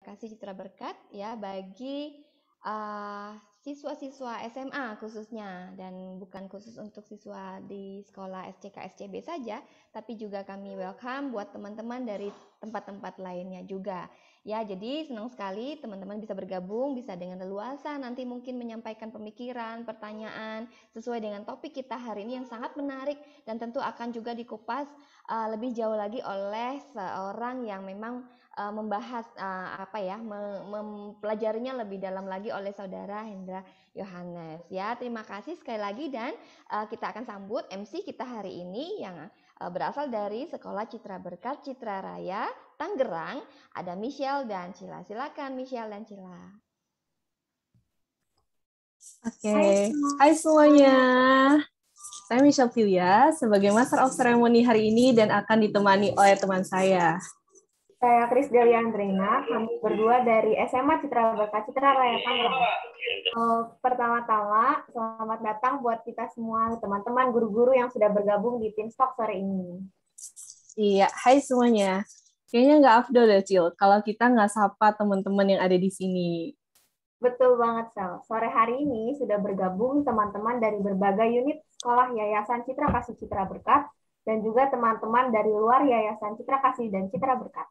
kasih Citra Berkat ya bagi siswa-siswa SMA khususnya, dan bukan khusus untuk siswa di sekolah SCK SCB saja, tapi juga kami welcome buat teman-teman dari tempat-tempat lainnya juga. Ya, jadi senang sekali teman-teman bisa bergabung, bisa dengan leluasa nanti mungkin menyampaikan pemikiran, pertanyaan sesuai dengan topik kita hari ini yang sangat menarik dan tentu akan juga dikupas lebih jauh lagi oleh seorang yang memang membahas mempelajarinya lebih dalam lagi oleh saudara Hendra Yohanes. Ya, terima kasih sekali lagi dan kita akan sambut MC kita hari ini yang berasal dari Sekolah Citra Berkat Citra Raya Tangerang. Ada Michelle dan Cila. Silakan Michelle dan Cila. Oke, hai semuanya. Saya Michelle Filia sebagai Master of Ceremony hari ini dan akan ditemani oleh teman saya. Saya Kris Delia Andrina, kami berdua dari SMA Citra Berkat Citra Raya Tangerang. Pertama-tama, selamat datang buat kita semua, teman-teman guru-guru yang sudah bergabung di Teamstalk sore ini. Iya, hai semuanya. Kayaknya nggak afdol ya, Cil, kalau kita nggak sapa teman-teman yang ada di sini. Betul banget, Sel. Sore hari ini sudah bergabung teman-teman dari berbagai unit sekolah Yayasan Citra Kasih Citra Berkat, dan juga teman-teman dari luar Yayasan Citra Kasih dan Citra Berkat.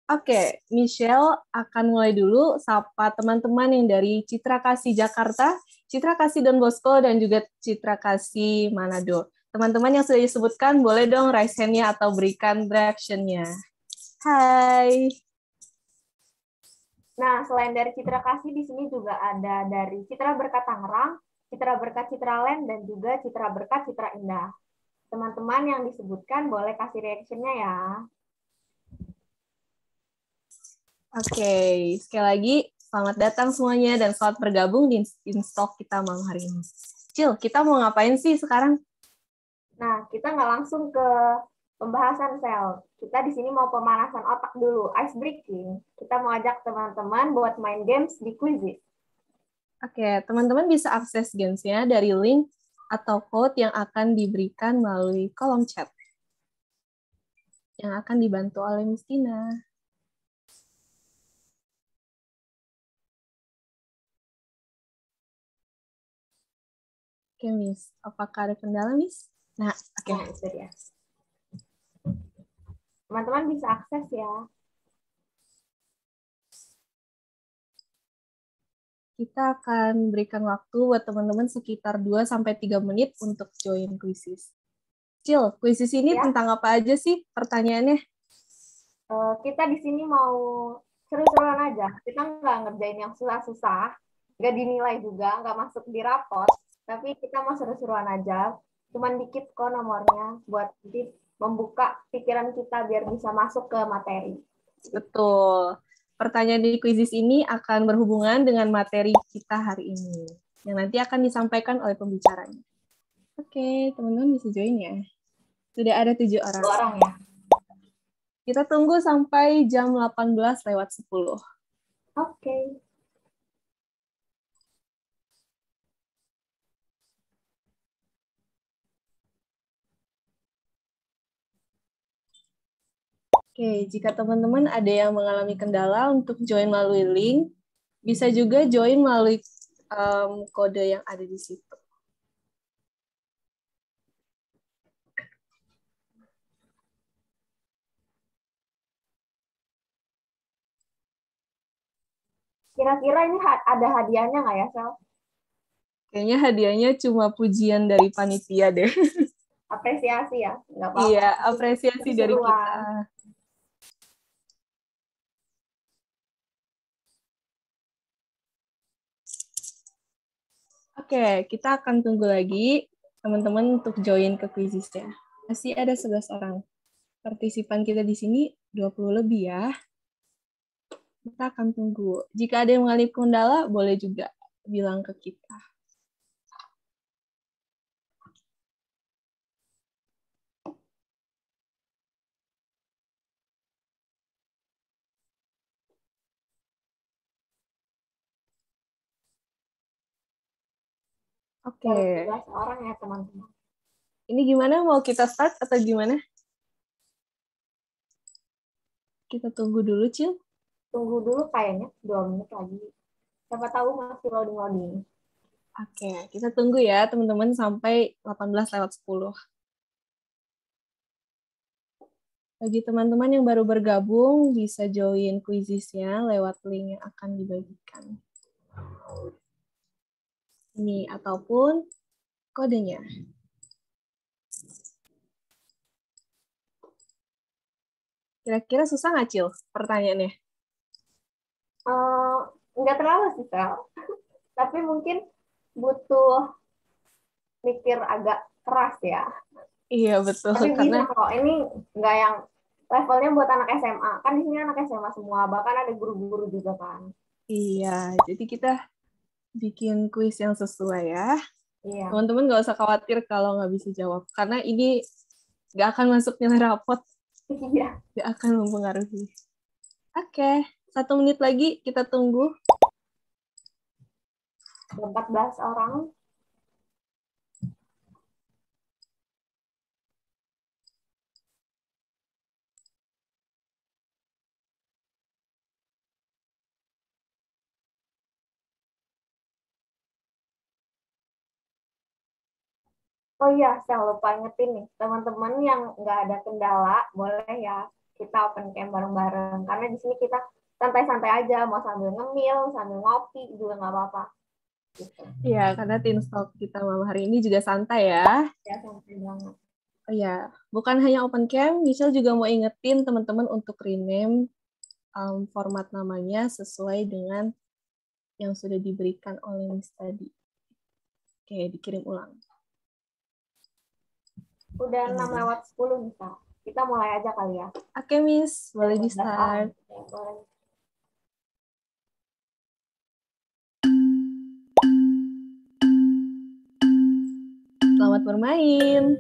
Oke, Michelle akan mulai dulu sapa teman-teman yang dari Citra Kasih Jakarta, Citra Kasih Don Bosco, dan juga Citra Kasih Manado. Teman-teman yang sudah disebutkan, boleh dong raise hand-nya atau berikan reaction-nya. Hai. Nah, selain dari Citra Kasih, di sini juga ada dari Citra Berkat Tangerang, Citra Berkat Citra Land, dan juga Citra Berkat Citra Indah. Teman-teman yang disebutkan boleh kasih reaction-nya ya. Oke, sekali lagi selamat datang semuanya dan selamat bergabung di Teamstalk kita malam hari ini. Cil, kita mau ngapain sih sekarang? Nah, kita nggak langsung ke pembahasan sel. Kita di sini mau pemanasan otak dulu, ice breaking. Kita mau ajak teman-teman buat main games di Quizizz. Oke, teman-teman bisa akses games-nya dari link atau code yang akan diberikan melalui kolom chat yang akan dibantu oleh Miss Tina. Oke, Miss. Apakah ada kendala, Miss? Nah, oke. Nah, itu dia. Teman-teman bisa akses ya. Kita akan berikan waktu buat teman-teman sekitar 2-3 menit untuk join Quizizz. Cil, Quizizz ini tentang apa aja sih pertanyaannya? Kita di sini mau seru-seruan aja. Kita nggak ngerjain yang susah-susah, nggak dinilai juga, nggak masuk di rapot. Tapi kita mau seru-seruan aja. Cuman dikit kok nomornya buat nanti membuka pikiran kita biar bisa masuk ke materi. Betul. Pertanyaan di Quizizz ini akan berhubungan dengan materi kita hari ini, yang nanti akan disampaikan oleh pembicaranya. Oke, teman-teman bisa join ya. Sudah ada 7 orang. 2 orang ya. Kita tunggu sampai jam 18:10. Oke. Oke, jika teman-teman ada yang mengalami kendala untuk join melalui link, bisa juga join melalui kode yang ada di situ. Kira-kira ini ada hadiahnya nggak ya, Sel? Kayaknya hadiahnya cuma pujian dari panitia deh. Apresiasi ya? Nggak apa-apa. Iya, apresiasi dari kita. Oke, kita akan tunggu lagi teman-teman untuk join ke Quizizz ya. Masih ada 11 orang. Partisipan kita di sini 20 lebih ya. Kita akan tunggu. Jika ada yang mengalami kendala, boleh juga bilang ke kita. Oke. 12 orang ya, teman-teman. Ini gimana? Mau kita start atau gimana? Kita tunggu dulu, Cil. tunggu dulu kayaknya 2 menit lagi. Siapa tahu masih loading-loading. Oke, kita tunggu ya teman-teman sampai 18:10. Bagi teman-teman yang baru bergabung, bisa join quizisnya lewat link yang akan dibagikan. Ini ataupun kodenya. Kira-kira susah nggak, Cil, pertanyaannya? Nggak terlalu sih, Sel. Tapi mungkin butuh mikir agak keras ya. Iya, betul. Tapi Karena bisa kok. Ini nggak yang levelnya buat anak SMA. Kan di sini anak SMA semua. Bahkan ada guru-guru juga kan. iya, jadi kita bikin kuis yang sesuai ya. Iya. Teman-teman nggak usah khawatir kalau nggak bisa jawab. Karena ini nggak akan masuk nilai rapot. Iya. Nggak akan mempengaruhi. Oke, 1 menit lagi kita tunggu. 14 orang. Oh iya, saya lupa ingetin nih, teman-teman yang nggak ada kendala, boleh ya kita open cam bareng-bareng. Karena di sini kita santai-santai aja, mau sambil ngemil, sambil ngopi juga nggak apa-apa. Gitu. Iya, karena Teen Talk kita malam hari ini juga santai ya. Ya, santai banget. Oh iya, bukan hanya open cam, Michelle juga mau ingetin teman-teman untuk rename format namanya sesuai dengan yang sudah diberikan oleh Miss tadi. Oke, dikirim ulang. Udah 6:10 bisa. Kita mulai aja kali ya. Oke, Miss, boleh di-start. Ya, boleh. Selamat bermain.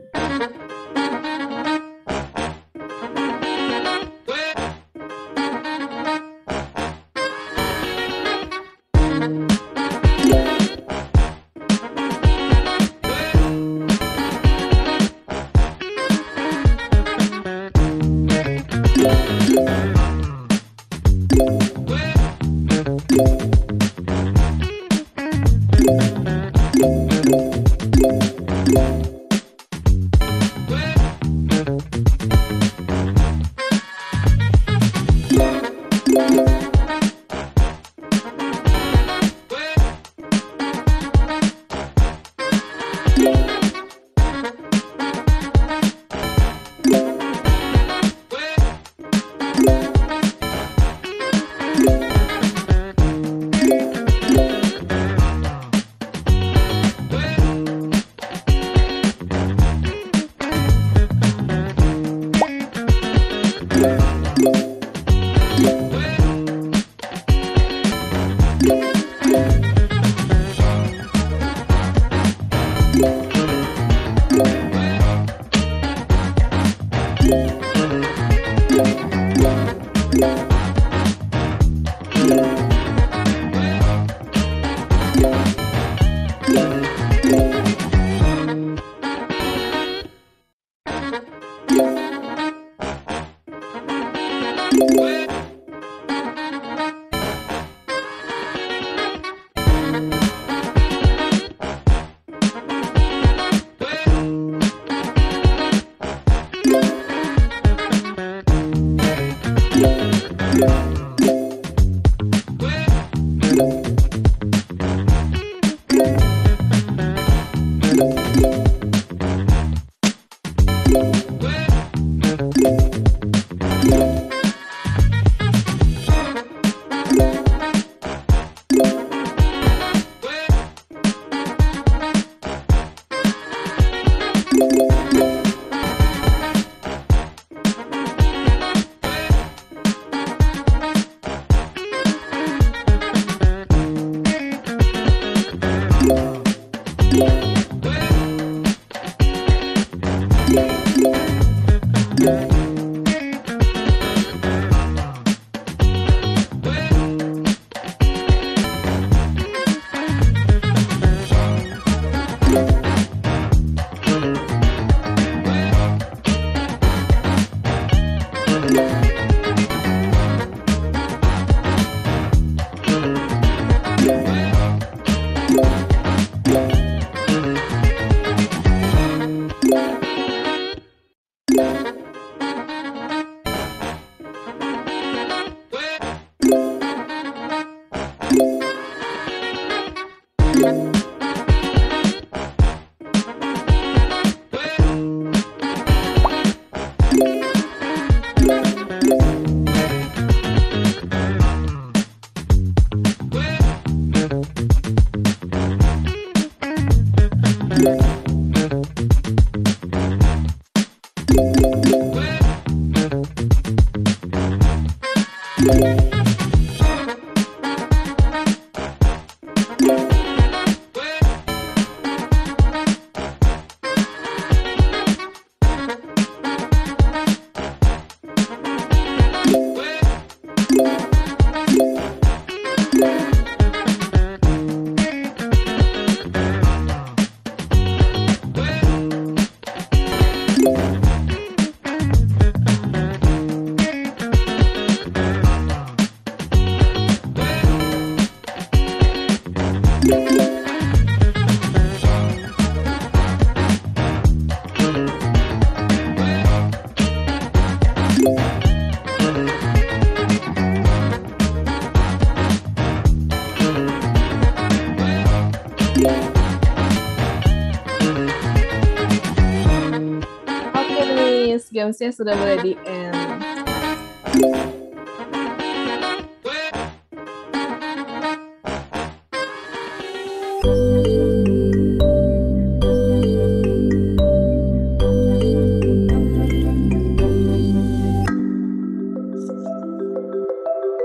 Gamesnya sudah boleh di-end.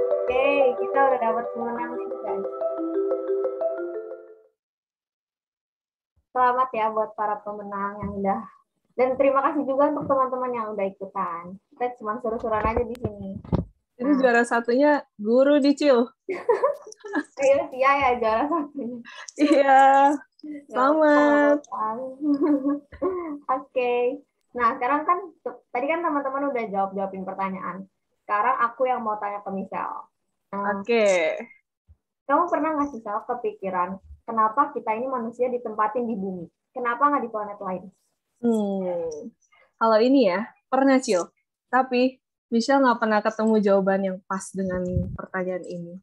Oke, kita udah dapat pemenang nih, guys. Selamat ya buat para pemenang yang udah. Dan terima kasih juga untuk teman-teman yang udah ikutan. Kita cuma seru-seruan aja di sini. Ini juara satunya Guru Dicil. Ayo Tia ya juara satunya. Iya, selamat. Oke. Nah, sekarang kan tadi kan teman-teman udah jawabin pertanyaan. Sekarang aku yang mau tanya ke Michelle. Oke. Kamu pernah nggak sih Sel kepikiran kenapa kita ini manusia ditempatin di bumi? Kenapa nggak di planet lain? Kalau ini ya, pernah Cil. Tapi Michelle nggak pernah ketemu jawaban yang pas dengan pertanyaan ini.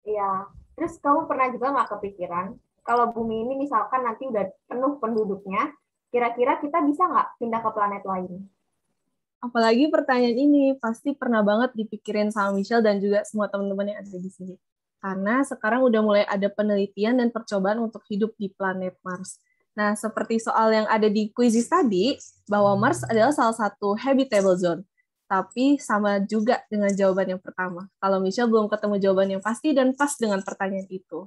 Iya. Terus kamu pernah juga nggak kepikiran kalau bumi ini misalkan nanti udah penuh penduduknya, kira-kira kita bisa nggak pindah ke planet lain? Apalagi pertanyaan ini pasti pernah banget dipikirin sama Michelle dan juga semua teman-teman yang ada di sini. Karena sekarang udah mulai ada penelitian dan percobaan untuk hidup di planet Mars. Nah, seperti soal yang ada di kuisis tadi, bahwa Mars adalah salah satu habitable zone. Tapi sama juga dengan jawaban yang pertama. Kalau Michelle belum ketemu jawaban yang pasti dan pas dengan pertanyaan itu.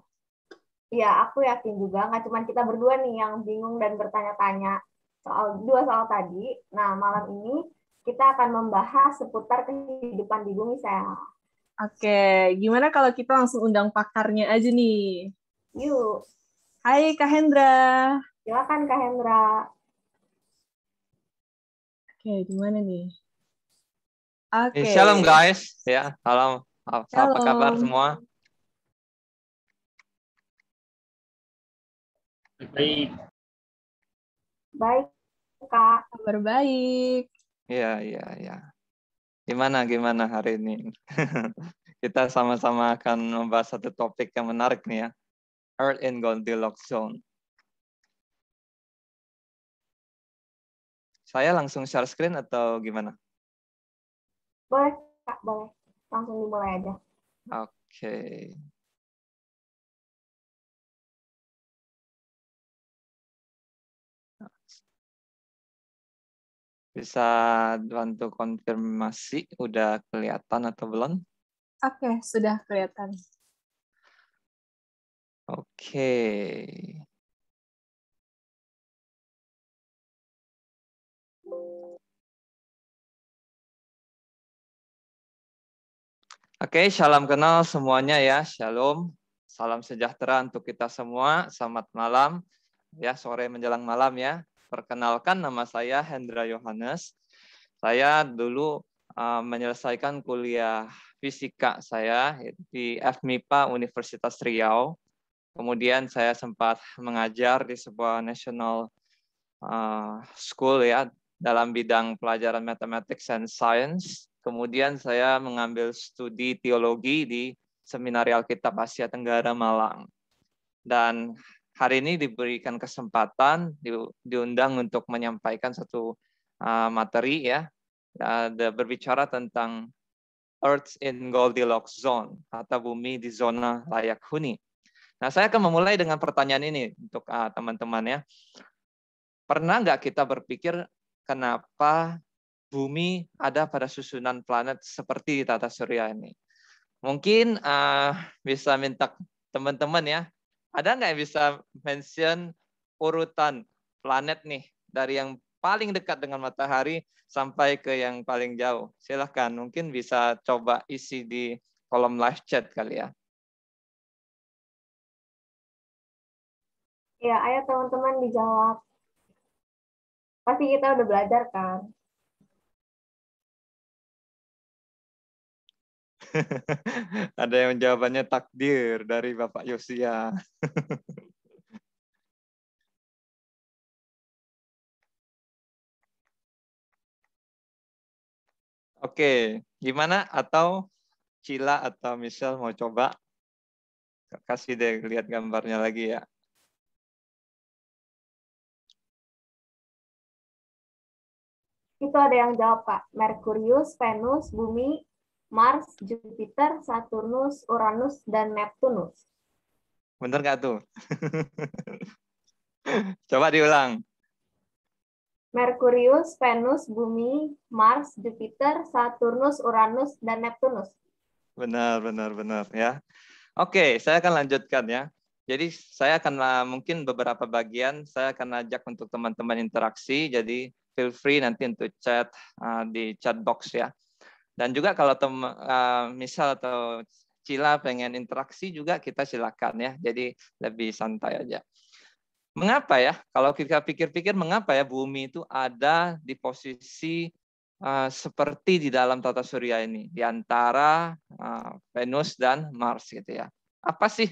Iya, aku yakin juga. Nggak cuma kita berdua nih yang bingung dan bertanya-tanya soal dua soal tadi. Nah, malam ini kita akan membahas seputar kehidupan di bumi, Sel. Oke, gimana kalau kita langsung undang pakarnya aja nih? Yuk. Hai Kak Hendra. Silakan Kak Hendra. Oke, gimana nih? Oke. Shalom guys, ya, halo, apa kabar Shalom. semua? Baik. Baik, Kak. Kabar baik. Iya. Gimana hari ini? Kita sama-sama akan membahas satu topik yang menarik nih ya, Earth in Goldilocks Zone. Saya langsung share screen atau gimana? Boleh, Kak, boleh. Langsung dimulai aja. Oke. Bisa bantu konfirmasi udah kelihatan atau belum? Oke, sudah kelihatan. Oke. Oke, salam kenal semuanya ya. Shalom. Salam sejahtera untuk kita semua. Selamat malam. Ya, sore menjelang malam ya. Perkenalkan, nama saya Hendra Yohanes. Saya dulu menyelesaikan kuliah fisika saya di FMIPA Universitas Riau. Kemudian saya sempat mengajar di sebuah national school ya dalam bidang pelajaran mathematics and science. Kemudian saya mengambil studi teologi di Seminari Alkitab Asia Tenggara Malang. Dan hari ini diberikan kesempatan, diundang untuk menyampaikan satu materi ya, berbicara tentang Earth in Goldilocks Zone, atau bumi di zona layak huni. Nah, saya akan memulai dengan pertanyaan ini untuk teman-teman ya. Pernah nggak kita berpikir kenapa bumi ada pada susunan planet seperti di tata surya ini? Mungkin bisa minta teman-teman ya, ada nggak yang bisa mention urutan planet nih dari yang paling dekat dengan matahari sampai ke yang paling jauh? Silahkan, mungkin bisa coba isi di kolom live chat kali ya. Ya, ayo teman-teman dijawab. Pasti kita udah belajar kan? Ada yang jawabannya takdir dari Bapak Yosia. Oke, gimana? Atau Cila atau Michelle mau coba? Kasih deh lihat gambarnya lagi ya. Itu ada yang jawab, Kak. Merkurius, Venus, Bumi, Mars, Jupiter, Saturnus, Uranus, dan Neptunus. Bener nggak tuh? Coba diulang. Merkurius, Venus, Bumi, Mars, Jupiter, Saturnus, Uranus, dan Neptunus. Benar ya. Oke, saya akan lanjutkan ya. Jadi saya akan mungkin beberapa bagian saya akan ajak untuk teman-teman interaksi. Jadi feel free nanti untuk chat di chat box ya. Dan juga kalau misal atau Cila pengen interaksi juga kita silakan ya. Jadi lebih santai aja. Mengapa ya? Kalau kita pikir-pikir mengapa ya bumi itu ada di posisi seperti di dalam tata surya ini di antara Venus dan Mars gitu ya. Apa sih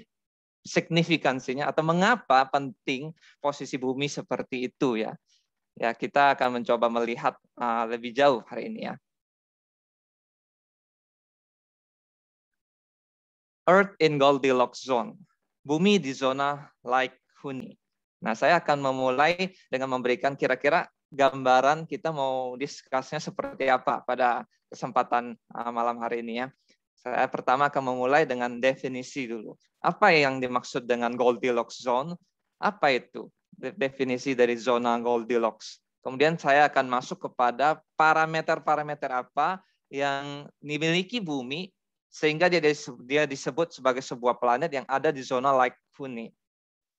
signifikansinya atau mengapa penting posisi bumi seperti itu ya? Ya, kita akan mencoba melihat lebih jauh hari ini ya. Earth in Goldilocks zone. Bumi di zona like huni. Nah, saya akan memulai dengan memberikan kira-kira gambaran kita mau discuss-nya seperti apa pada kesempatan malam hari ini ya. Saya pertama akan memulai dengan definisi dulu. Apa yang dimaksud dengan Goldilocks zone? Apa itu definisi dari zona Goldilocks? Kemudian saya akan masuk kepada parameter-parameter apa yang dimiliki bumi sehingga dia disebut sebagai sebuah planet yang ada di zona like huni.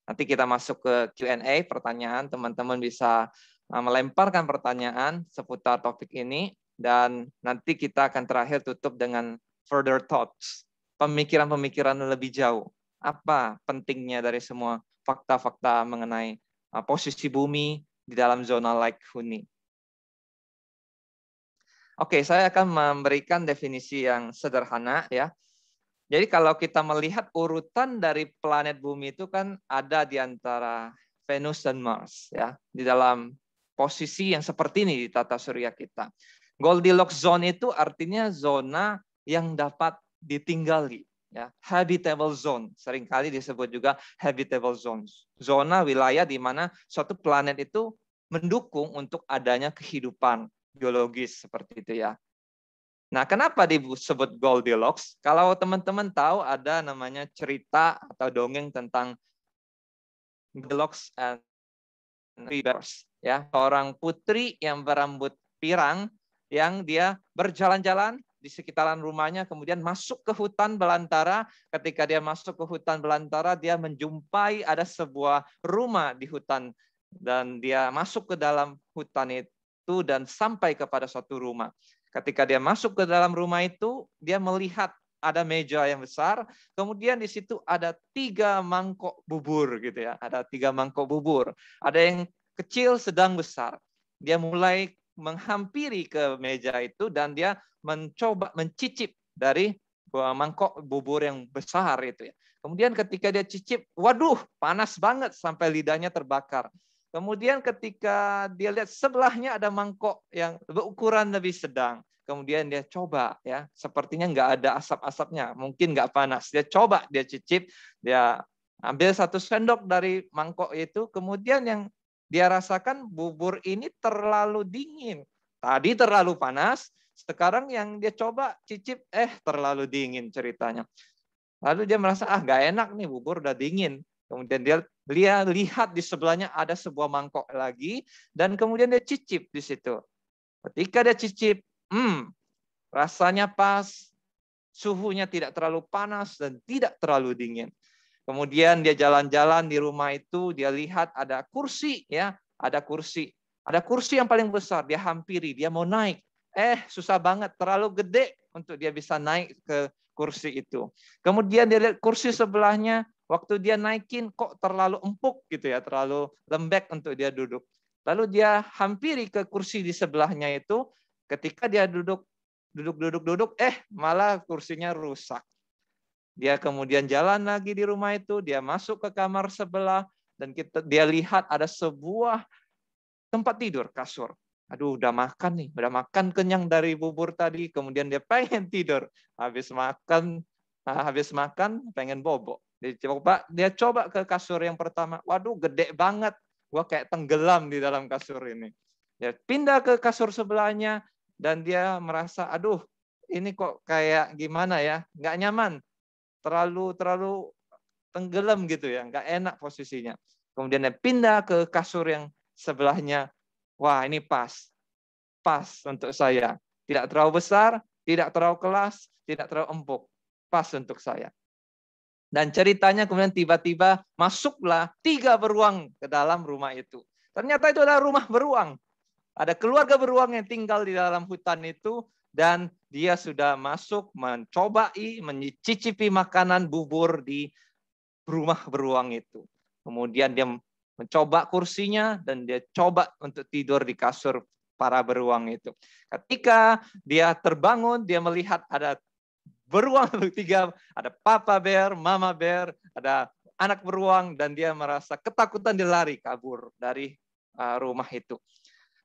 Nanti kita masuk ke Q&A, pertanyaan. Teman-teman bisa melemparkan pertanyaan seputar topik ini. Dan nanti kita akan terakhir tutup dengan further thoughts. Pemikiran-pemikiran lebih jauh. Apa pentingnya dari semua fakta-fakta mengenai posisi bumi di dalam zona like huni. Oke, saya akan memberikan definisi yang sederhana ya. Jadi kalau kita melihat urutan dari planet bumi itu kan ada di antara Venus dan Mars ya, di dalam posisi yang seperti ini di tata surya kita. Goldilocks zone itu artinya zona yang dapat ditinggali ya, habitable zone, seringkali disebut juga habitable zones. Zona wilayah di mana suatu planet itu mendukung untuk adanya kehidupan biologis seperti itu ya. Nah, kenapa disebut Goldilocks? Kalau teman-teman tahu ada namanya cerita atau dongeng tentang Goldilocks and Three Bears, ya, seorang putri yang berambut pirang yang dia berjalan-jalan di sekitaran rumahnya, kemudian masuk ke hutan belantara. Ketika dia masuk ke hutan belantara, dia menjumpai ada sebuah rumah di hutan dan dia masuk ke dalam hutan itu dan sampai kepada suatu rumah. Ketika dia masuk ke dalam rumah itu, dia melihat ada meja yang besar, kemudian di situ ada 3 mangkok bubur gitu ya, ada 3 mangkok bubur, ada yang kecil, sedang, besar. Dia mulai menghampiri ke meja itu dan dia mencoba mencicip dari mangkok bubur yang besar itu ya. Kemudian ketika dia cicip, waduh, panas banget sampai lidahnya terbakar. Kemudian ketika dia lihat sebelahnya ada mangkok yang berukuran lebih sedang. Kemudian dia coba ya, sepertinya nggak ada asap-asapnya, mungkin nggak panas. Dia coba, dia cicip, dia ambil 1 sendok dari mangkok itu, kemudian yang dia rasakan bubur ini terlalu dingin. Tadi terlalu panas, sekarang yang dia coba cicip, terlalu dingin ceritanya. Lalu dia merasa, nggak enak nih, bubur udah dingin. Kemudian dia lihat di sebelahnya ada sebuah mangkok lagi, dan kemudian dia cicip di situ. Ketika dia cicip, rasanya pas, suhunya tidak terlalu panas dan tidak terlalu dingin. Kemudian dia jalan-jalan di rumah itu, dia lihat ada kursi ya, ada kursi yang paling besar, dia hampiri, dia mau naik. Susah banget, terlalu gede untuk dia bisa naik ke kursi itu. Kemudian dia lihat kursi sebelahnya, waktu dia naikin kok terlalu empuk gitu ya, terlalu lembek untuk dia duduk. Lalu dia hampiri ke kursi di sebelahnya itu, ketika dia duduk, malah kursinya rusak. Dia kemudian jalan lagi di rumah itu, dia masuk ke kamar sebelah, dan dia lihat ada sebuah tempat tidur, kasur. Aduh, udah makan kenyang dari bubur tadi, kemudian dia pengen tidur. Habis makan pengen bobo. Dia coba ke kasur yang pertama, waduh gede banget, gua kayak tenggelam di dalam kasur ini. Dia pindah ke kasur sebelahnya dan dia merasa, aduh, ini kok kayak gimana ya, nggak nyaman, terlalu tenggelam gitu ya, nggak enak posisinya. Kemudian dia pindah ke kasur yang sebelahnya, wah ini pas untuk saya. Tidak terlalu besar, tidak terlalu kelas, tidak terlalu empuk, pas untuk saya. Dan ceritanya kemudian tiba-tiba masuklah 3 beruang ke dalam rumah itu. Ternyata itu adalah rumah beruang. Ada keluarga beruang yang tinggal di dalam hutan itu, dan dia sudah masuk mencobai, mencicipi makanan bubur di rumah beruang itu. Kemudian dia mencoba kursinya dan dia coba untuk tidur di kasur para beruang itu. Ketika dia terbangun, dia melihat ada beruang 3, ada papa bear, mama bear, ada anak beruang, dan dia merasa ketakutan, dia lari kabur dari rumah itu.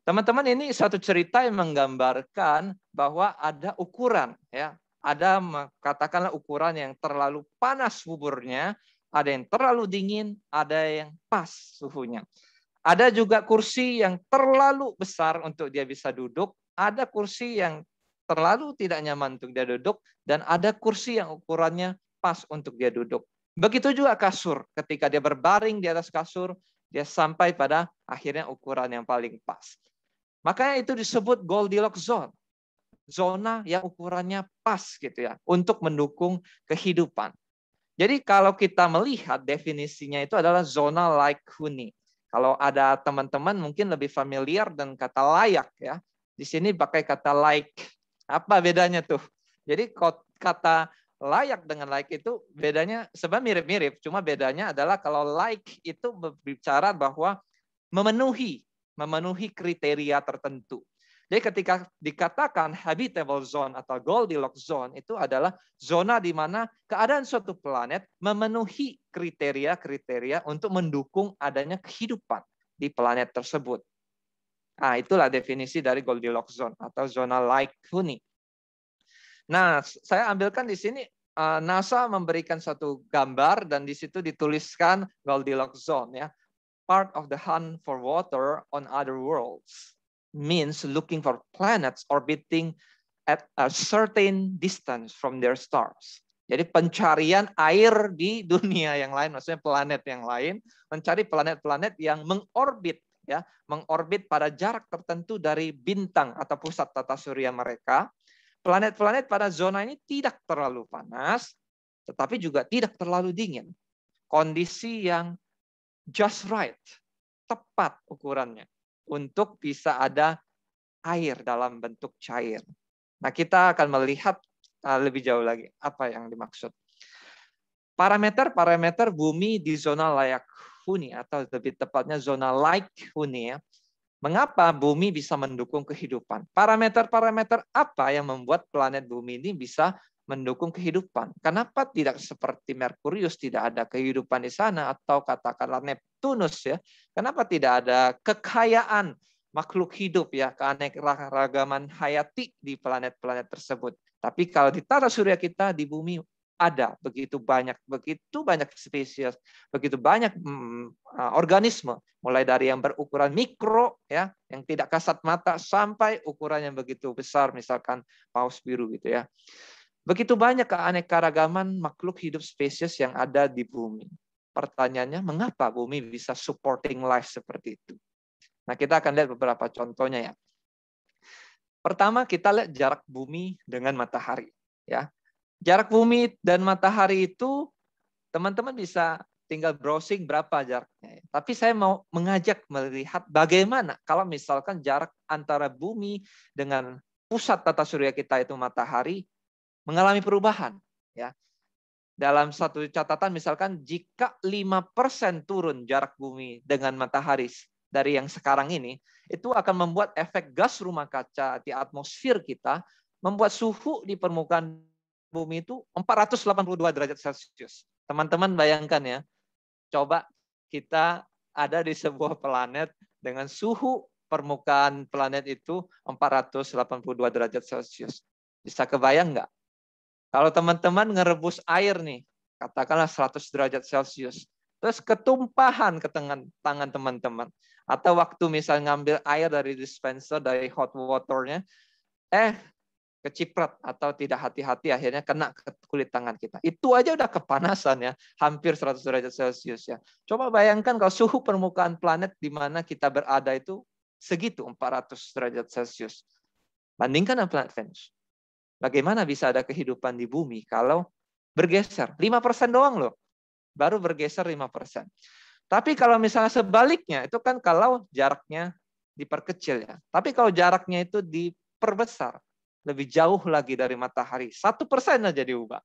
Teman-teman, ini suatu cerita yang menggambarkan bahwa ada ukuran, ya. Ada katakanlah ukuran yang terlalu panas buburnya, ada yang terlalu dingin, ada yang pas suhunya. Ada juga kursi yang terlalu besar untuk dia bisa duduk, ada kursi yang terlalu tidak nyaman untuk dia duduk, dan ada kursi yang ukurannya pas untuk dia duduk. Begitu juga kasur, ketika dia berbaring di atas kasur, dia sampai pada akhirnya ukuran yang paling pas. Makanya itu disebut Goldilocks zone. Zona yang ukurannya pas gitu ya, untuk mendukung kehidupan. Jadi kalau kita melihat definisinya itu adalah zona like huni. Kalau ada teman-teman mungkin lebih familiar dengan kata layak ya. Di sini pakai kata like. Apa bedanya tuh? Jadi kata layak dengan like itu bedanya sebenarnya mirip-mirip. Cuma bedanya adalah kalau like itu berbicara bahwa memenuhi kriteria tertentu. Jadi ketika dikatakan habitable zone atau Goldilocks zone, itu adalah zona di mana keadaan suatu planet memenuhi kriteria-kriteria untuk mendukung adanya kehidupan di planet tersebut. Nah, itulah definisi dari Goldilocks zone atau zona like huni. Nah, saya ambilkan di sini NASA memberikan satu gambar dan di situ dituliskan Goldilocks zone ya. Part of the hunt for water on other worlds means looking for planets orbiting at a certain distance from their stars. Jadi pencarian air di dunia yang lain, maksudnya planet yang lain, mencari planet-planet yang mengorbit pada jarak tertentu dari bintang atau pusat tata surya mereka. Planet-planet pada zona ini tidak terlalu panas, tetapi juga tidak terlalu dingin. Kondisi yang just right, tepat ukurannya untuk bisa ada air dalam bentuk cair. Nah, kita akan melihat lebih jauh lagi apa yang dimaksud. Parameter bumi di zona layak huni atau lebih tepatnya zona like huni ya. Mengapa bumi bisa mendukung kehidupan? Parameter-parameter apa yang membuat planet bumi ini bisa mendukung kehidupan? Kenapa tidak seperti Merkurius tidak ada kehidupan di sana, atau katakanlah Neptunus ya? Kenapa tidak ada kekayaan makhluk hidup ya, keanekaragaman hayati di planet-planet tersebut? Tapi kalau di tata surya kita di bumi ada begitu banyak spesies, begitu banyak organisme, mulai dari yang berukuran mikro ya, yang tidak kasat mata, sampai ukuran yang begitu besar, misalkan paus biru gitu ya. Begitu banyak keanekaragaman makhluk hidup spesies yang ada di bumi. Pertanyaannya, mengapa bumi bisa supporting life seperti itu? Nah, kita akan lihat beberapa contohnya ya. Pertama, kita lihat jarak bumi dengan matahari ya. Jarak bumi dan matahari itu teman-teman bisa tinggal browsing berapa jaraknya. Tapi saya mau mengajak melihat bagaimana kalau misalkan jarak antara bumi dengan pusat tata surya kita itu matahari mengalami perubahan ya. Dalam satu catatan misalkan jika 5% turun jarak bumi dengan matahari dari yang sekarang ini, itu akan membuat efek gas rumah kaca di atmosfer kita, membuat suhu di permukaan bumi itu 482 derajat Celcius. Teman-teman bayangkan ya, coba kita ada di sebuah planet dengan suhu permukaan planet itu 482 derajat Celcius. Bisa kebayang nggak? Kalau teman-teman ngerebus air nih, katakanlah 100 derajat Celcius, terus ketumpahan ke tangan teman-teman. Atau waktu misalnya ngambil air dari dispenser, dari hot waternya, keciprat atau tidak hati-hati akhirnya kena ke kulit tangan kita. Itu aja udah kepanasan ya, hampir 100 derajat Celcius ya. Coba bayangkan kalau suhu permukaan planet di mana kita berada itu segitu 400 derajat Celcius. Bandingkan dengan planet Venus. Bagaimana bisa ada kehidupan di bumi kalau bergeser? 5% doang loh. Baru bergeser 5%. Tapi kalau misalnya sebaliknya, itu kan kalau jaraknya diperkecil ya. Tapi kalau jaraknya itu diperbesar, lebih jauh lagi dari matahari, 1% aja diubah.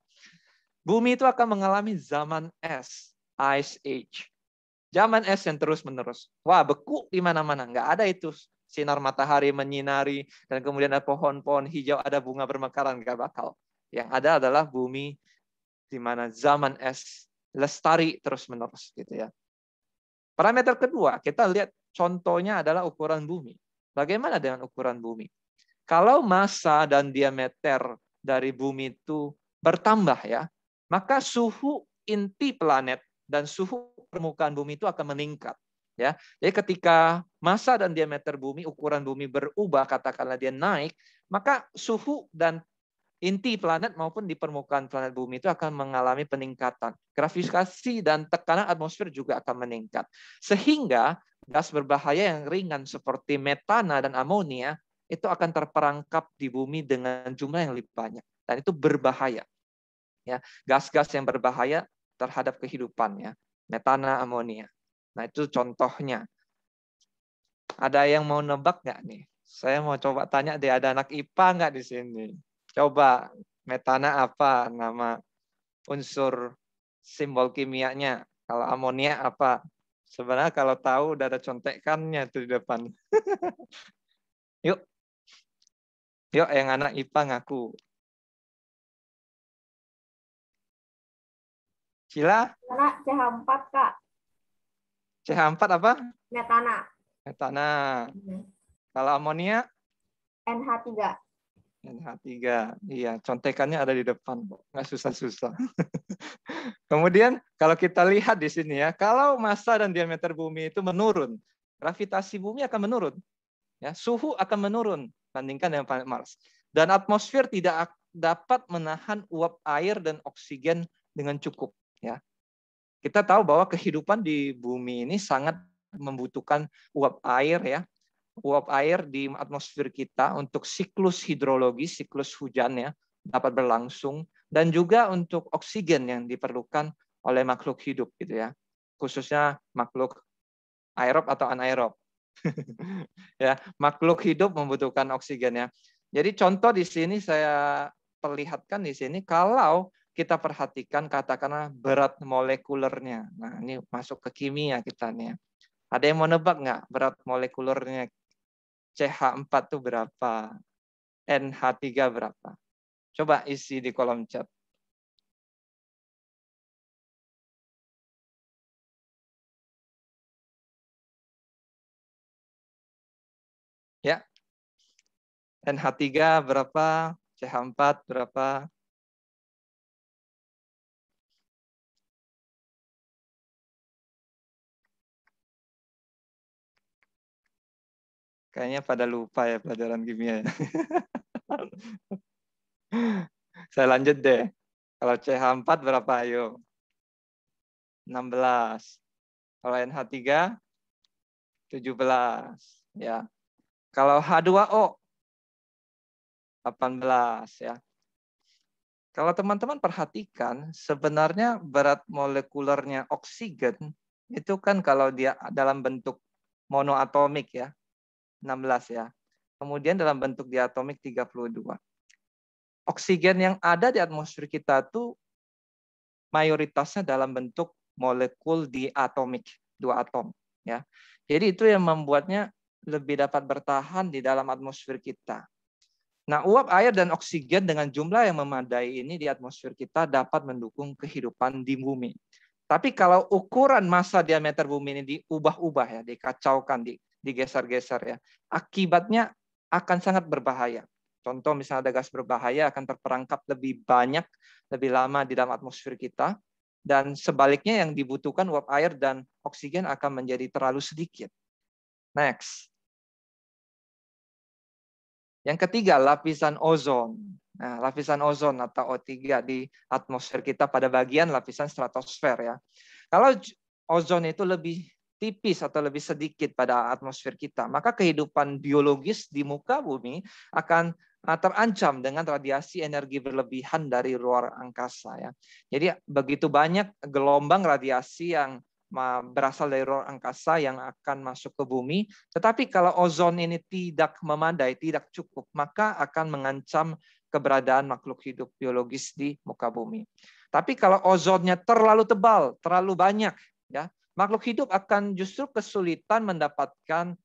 Bumi itu akan mengalami zaman es, Ice Age. Zaman es yang terus-menerus. Wah, beku di mana-mana. Nggak ada itu sinar matahari menyinari, dan kemudian ada pohon-pohon hijau, ada bunga bermekaran. Nggak bakal. Yang ada adalah bumi di mana zaman es lestari terus-menerus. Gitu ya. Parameter kedua, kita lihat contohnya adalah ukuran bumi. Bagaimana dengan ukuran bumi? Kalau massa dan diameter dari bumi itu bertambah ya, maka suhu inti planet dan suhu permukaan bumi itu akan meningkat. Ya, jadi ketika massa dan diameter bumi, ukuran bumi berubah, katakanlah dia naik, maka suhu dan inti planet maupun di permukaan planet bumi itu akan mengalami peningkatan. Gravitasi dan tekanan atmosfer juga akan meningkat. Sehingga gas berbahaya yang ringan seperti metana dan amonia itu akan terperangkap di bumi dengan jumlah yang lebih banyak. Dan itu berbahaya. Ya, gas-gas yang berbahaya terhadap kehidupan ya. Metana, amonia. Nah, itu contohnya. Ada yang mau nebak nggak nih? Saya mau coba tanya deh, ada anak IPA nggak di sini? Coba, metana apa nama unsur simbol kimianya? Kalau amonia apa? Sebenarnya kalau tahu udah ada contekannya tuh di depan. Yuk. Yuk, yang anak IPA ngaku. Cila? Karena CH4, Kak. CH4 apa? Metana. Metana. Kalau amonia? NH3. NH3. Iya, contekannya ada di depan. Nggak susah-susah. Kemudian, kalau kita lihat di sini ya, kalau massa dan diameter bumi itu menurun, gravitasi bumi akan menurun. Ya, suhu akan menurun bandingkan dengan planet Mars. Dan atmosfer tidak dapat menahan uap air dan oksigen dengan cukup. Ya, kita tahu bahwa kehidupan di bumi ini sangat membutuhkan uap air ya, uap air di atmosfer kita untuk siklus hidrologi, siklus hujan ya dapat berlangsung, dan juga untuk oksigen yang diperlukan oleh makhluk hidup gitu ya, khususnya makhluk aerob atau anaerob. Ya, makhluk hidup membutuhkan oksigen ya. Jadi contoh di sini saya perlihatkan di sini kalau kita perhatikan katakanlah berat molekulernya. Nah, ini masuk ke kimia kita nih ya. Ada yang mau nebak nggak berat molekulernya CH4 itu berapa? NH3 berapa? Coba isi di kolom chat. Ya. NH3 berapa? CH4 berapa? Kayaknya pada lupa ya pelajaran kimia. Saya lanjut deh. Kalau CH4 berapa? Ayo. 16. Kalau NH3 17. Ya. Kalau H2O 18 ya. Kalau teman-teman perhatikan, sebenarnya berat molekulernya oksigen itu kan kalau dia dalam bentuk monoatomik ya, 16 ya. Kemudian dalam bentuk diatomik 32. Oksigen yang ada di atmosfer kita itu mayoritasnya dalam bentuk molekul diatomik, 2 atom ya. Jadi itu yang membuatnya lebih dapat bertahan di dalam atmosfer kita. Nah, uap air dan oksigen dengan jumlah yang memadai ini di atmosfer kita dapat mendukung kehidupan di bumi. Tapi kalau ukuran massa diameter bumi ini diubah-ubah ya, dikacaukan, digeser-geser ya, akibatnya akan sangat berbahaya. Contoh misalnya ada gas berbahaya akan terperangkap lebih banyak, lebih lama di dalam atmosfer kita, dan sebaliknya yang dibutuhkan uap air dan oksigen akan menjadi terlalu sedikit. Next. Yang ketiga, lapisan ozon. Nah, lapisan ozon atau O3 di atmosfer kita pada bagian lapisan stratosfer ya. Kalau ozon itu lebih tipis atau lebih sedikit pada atmosfer kita, maka kehidupan biologis di muka bumi akan terancam dengan radiasi energi berlebihan dari luar angkasa ya. Jadi begitu banyak gelombang radiasi yang berasal dari luar angkasa yang akan masuk ke bumi, tetapi kalau ozon ini tidak memadai, tidak cukup, maka akan mengancam keberadaan makhluk hidup biologis di muka bumi. Tapi kalau ozonnya terlalu tebal, terlalu banyak, ya, makhluk hidup akan justru kesulitan mendapatkan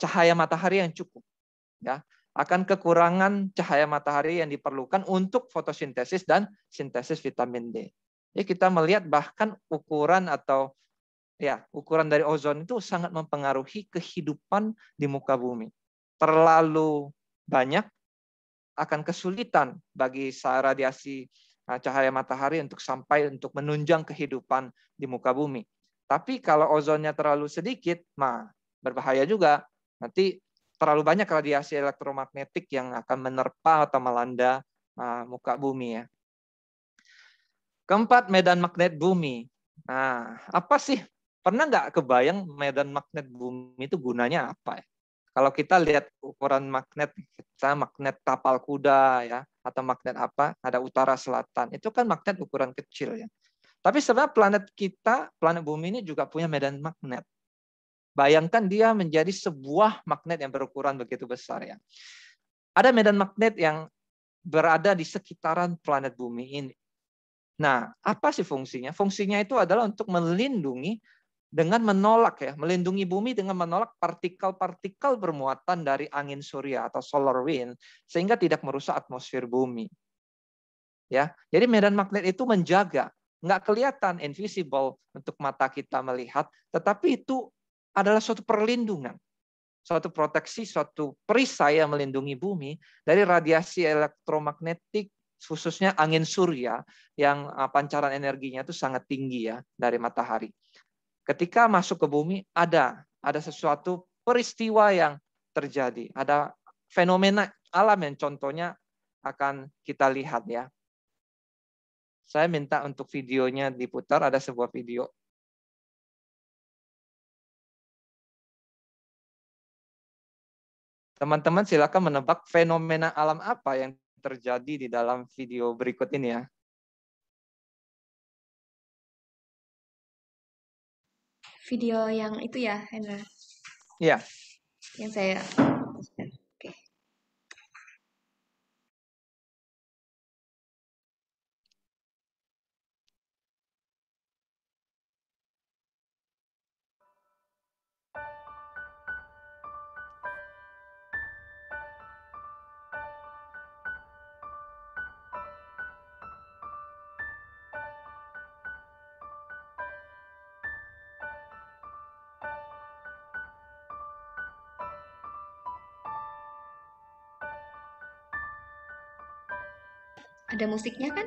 cahaya matahari yang cukup, ya. Akan kekurangan cahaya matahari yang diperlukan untuk fotosintesis dan sintesis vitamin D. Jadi kita melihat bahkan ukuran dari ozon itu sangat mempengaruhi kehidupan di muka bumi. Terlalu banyak akan kesulitan bagi radiasi cahaya matahari untuk menunjang kehidupan di muka bumi. Tapi kalau ozonnya terlalu sedikit, berbahaya juga. Nanti terlalu banyak radiasi elektromagnetik yang akan menerpa atau melanda muka bumi ya. Keempat, medan magnet bumi. Nah, apa sih? Pernah nggak kebayang medan magnet bumi itu gunanya apa ya? Kalau kita lihat ukuran magnet, misalnya magnet tapal kuda ya, atau magnet apa, ada utara selatan, itu kan magnet ukuran kecil ya. Tapi sebenarnya planet kita, planet bumi ini juga punya medan magnet. Bayangkan dia menjadi sebuah magnet yang berukuran begitu besar ya. Ada medan magnet yang berada di sekitaran planet bumi ini. Nah, apa sih fungsinya? Fungsinya itu adalah untuk melindungi melindungi bumi dengan menolak partikel-partikel bermuatan dari angin surya atau solar wind sehingga tidak merusak atmosfer bumi. Ya, jadi medan magnet itu menjaga, nggak kelihatan, invisible untuk mata kita melihat, tetapi itu adalah suatu perlindungan, suatu proteksi, suatu perisai yang melindungi bumi dari radiasi elektromagnetik, khususnya angin surya yang pancaran energinya itu sangat tinggi ya dari matahari. Ketika masuk ke bumi ada sesuatu peristiwa yang terjadi, ada fenomena alam yang contohnya akan kita lihat ya. Saya minta untuk videonya diputar, ada sebuah video. Teman-teman silakan menebak fenomena alam apa yang terjadi di dalam video berikut ini ya. Video yang itu ya, Hendra? Iya. Yang saya... Oke. Ada musiknya kan?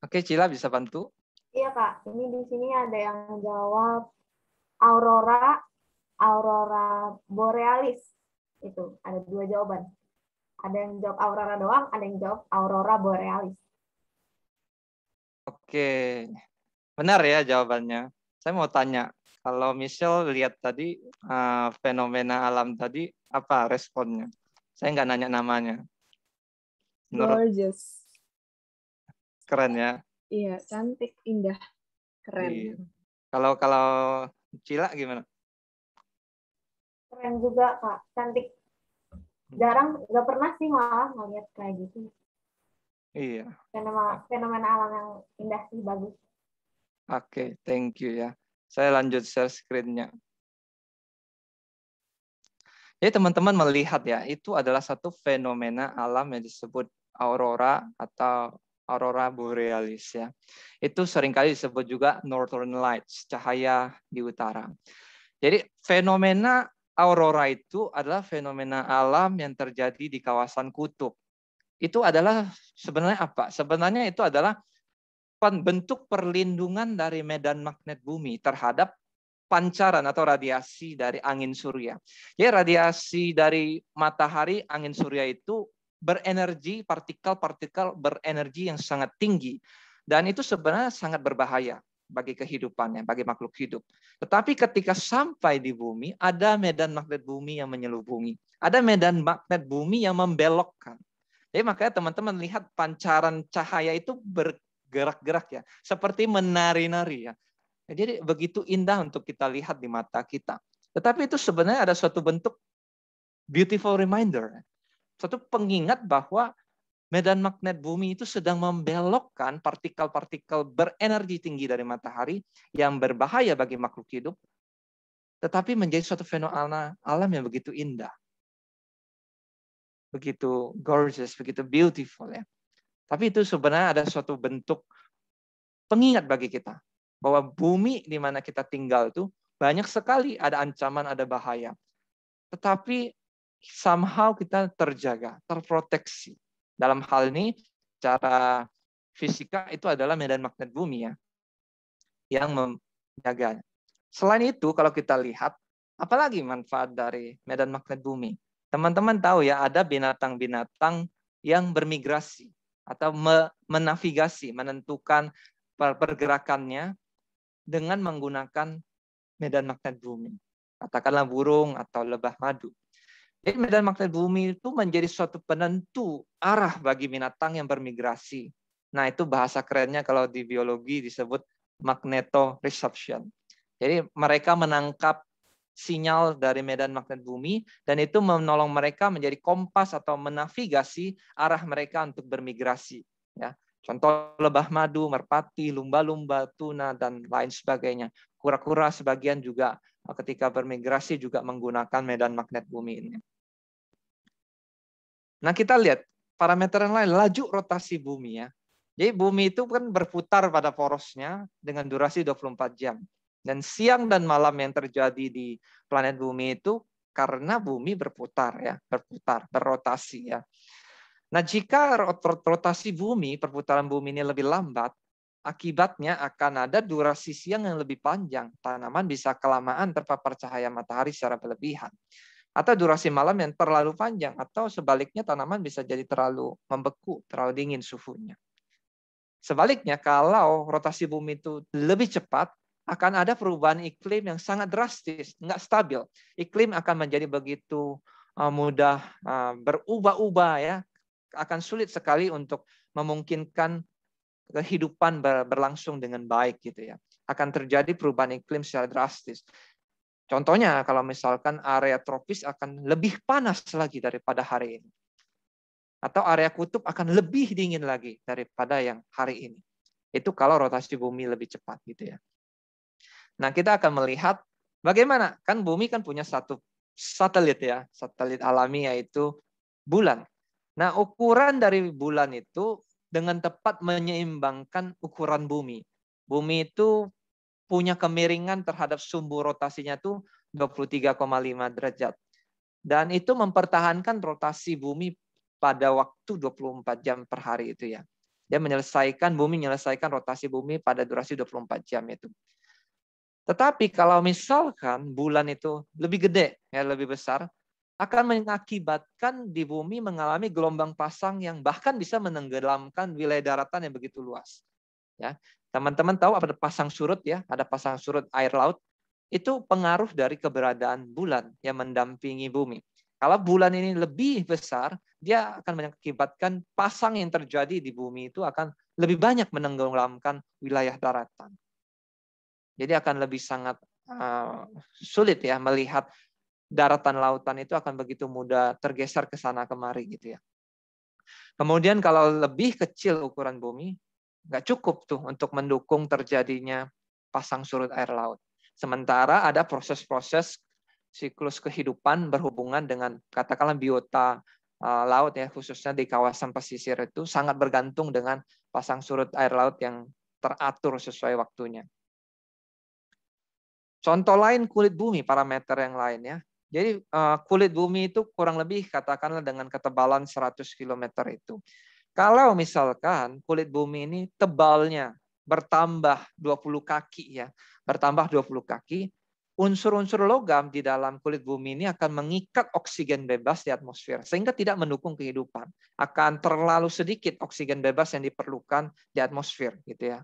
Oke, Cila bisa bantu? Iya Kak, ini di sini ada yang jawab aurora, aurora borealis. Itu ada 2 jawaban. Ada yang jawab aurora doang, ada yang jawab aurora borealis. Oke, benar ya jawabannya. Saya mau tanya, kalau Michelle lihat tadi fenomena alam tadi, apa responnya? Saya nggak nanya namanya. Menurut Gorgeous. keren ya. Iya, cantik, indah, keren. Iya. Kalau Cila gimana? Keren juga Kak, cantik. Jarang, nggak pernah sih malah ngeliat kayak gitu. Iya. Fenomena alam yang indah sih, bagus. Oke, thank you ya. Saya lanjut share screen-nya. Jadi teman-teman melihat ya, itu adalah satu fenomena alam yang disebut aurora atau aurora borealis ya. Itu seringkali disebut juga northern lights, cahaya di utara. Jadi fenomena aurora itu adalah fenomena alam yang terjadi di kawasan kutub. Itu adalah sebenarnya apa? Sebenarnya itu adalah bentuk perlindungan dari medan magnet bumi terhadap pancaran atau radiasi dari angin surya. Jadi radiasi dari matahari, angin surya itu berenergi, partikel-partikel berenergi yang sangat tinggi. Dan itu sebenarnya sangat berbahaya bagi kehidupannya, bagi makhluk hidup. Tetapi ketika sampai di bumi, ada medan magnet bumi yang menyelubungi. Ada medan magnet bumi yang membelokkan. Jadi makanya teman-teman lihat pancaran cahaya itu bergerak-gerak ya, seperti menari-nari ya. Jadi begitu indah untuk kita lihat di mata kita. Tetapi itu sebenarnya ada suatu bentuk beautiful reminder. Suatu pengingat bahwa medan magnet bumi itu sedang membelokkan partikel-partikel berenergi tinggi dari matahari yang berbahaya bagi makhluk hidup, tetapi menjadi suatu fenomena alam yang begitu indah. Begitu gorgeous, begitu beautiful ya. Tapi itu sebenarnya ada suatu bentuk pengingat bagi kita bahwa bumi di mana kita tinggal itu banyak sekali ada ancaman, ada bahaya. Tetapi somehow kita terjaga, terproteksi. Dalam hal ini, cara fisika itu adalah medan magnet bumi ya, yang menjaganya. Selain itu, kalau kita lihat, apalagi manfaat dari medan magnet bumi? Teman-teman tahu ya, ada binatang-binatang yang bermigrasi atau menavigasi, menentukan pergerakannya dengan menggunakan medan magnet bumi. Katakanlah burung atau lebah madu. Jadi medan magnet bumi itu menjadi suatu penentu arah bagi binatang yang bermigrasi. Nah, itu bahasa kerennya kalau di biologi disebut magnetoreception. Jadi mereka menangkap sinyal dari medan magnet bumi dan itu menolong mereka menjadi kompas atau menavigasi arah mereka untuk bermigrasi. Ya. Contoh lebah madu, merpati, lumba-lumba, tuna, dan lain sebagainya. Kura-kura sebagian juga ketika bermigrasi juga menggunakan medan magnet bumi ini. Nah kita lihat parameter yang lain, laju rotasi bumi ya. Jadi bumi itu kan berputar pada porosnya dengan durasi 24 jam. Dan siang dan malam yang terjadi di planet bumi itu karena bumi berputar ya, berrotasi ya. Nah, jika rotasi bumi, perputaran bumi ini lebih lambat, akibatnya akan ada durasi siang yang lebih panjang. Tanaman bisa kelamaan terpapar cahaya matahari secara berlebihan. Atau durasi malam yang terlalu panjang. Atau sebaliknya tanaman bisa jadi terlalu membeku, terlalu dingin suhunya. Sebaliknya, kalau rotasi bumi itu lebih cepat, akan ada perubahan iklim yang sangat drastis, nggak stabil. Iklim akan menjadi begitu mudah berubah-ubah ya, akan sulit sekali untuk memungkinkan kehidupan berlangsung dengan baik gitu ya. Akan terjadi perubahan iklim secara drastis. Contohnya kalau misalkan area tropis akan lebih panas lagi daripada hari ini. Atau area kutub akan lebih dingin lagi daripada yang hari ini. Itu kalau rotasi bumi lebih cepat gitu ya. Nah, kita akan melihat bagaimana kan bumi kan punya satu satelit ya, satelit alami yaitu bulan. Nah, ukuran dari bulan itu dengan tepat menyeimbangkan ukuran bumi. Bumi itu punya kemiringan terhadap sumbu rotasinya itu 23,5 derajat. Dan itu mempertahankan rotasi bumi pada waktu 24 jam per hari itu ya. Dia bumi menyelesaikan rotasi bumi pada durasi 24 jam itu. Tetapi kalau misalkan bulan itu lebih gede, ya lebih besar, akan mengakibatkan di bumi mengalami gelombang pasang yang bahkan bisa menenggelamkan wilayah daratan yang begitu luas. Ya, teman-teman tahu apa pasang surut ya? Ada pasang surut air laut. Itu pengaruh dari keberadaan bulan yang mendampingi bumi. Kalau bulan ini lebih besar, dia akan mengakibatkan pasang yang terjadi di bumi itu akan lebih banyak menenggelamkan wilayah daratan. Jadi akan lebih sangat sulit ya melihat daratan lautan itu akan begitu mudah tergeser ke sana kemari gitu ya. Kemudian kalau lebih kecil ukuran bumi, nggak cukup tuh untuk mendukung terjadinya pasang surut air laut. Sementara ada proses-proses siklus kehidupan berhubungan dengan katakanlah biota laut ya, khususnya di kawasan pesisir itu sangat bergantung dengan pasang surut air laut yang teratur sesuai waktunya. Contoh lain kulit bumi, parameter yang lain ya. Jadi kulit bumi itu kurang lebih katakanlah dengan ketebalan 100 km itu. Kalau misalkan kulit bumi ini tebalnya bertambah 20 kaki ya, bertambah 20 kaki, unsur-unsur logam di dalam kulit bumi ini akan mengikat oksigen bebas di atmosfer sehingga tidak mendukung kehidupan. Akan terlalu sedikit oksigen bebas yang diperlukan di atmosfer gitu ya.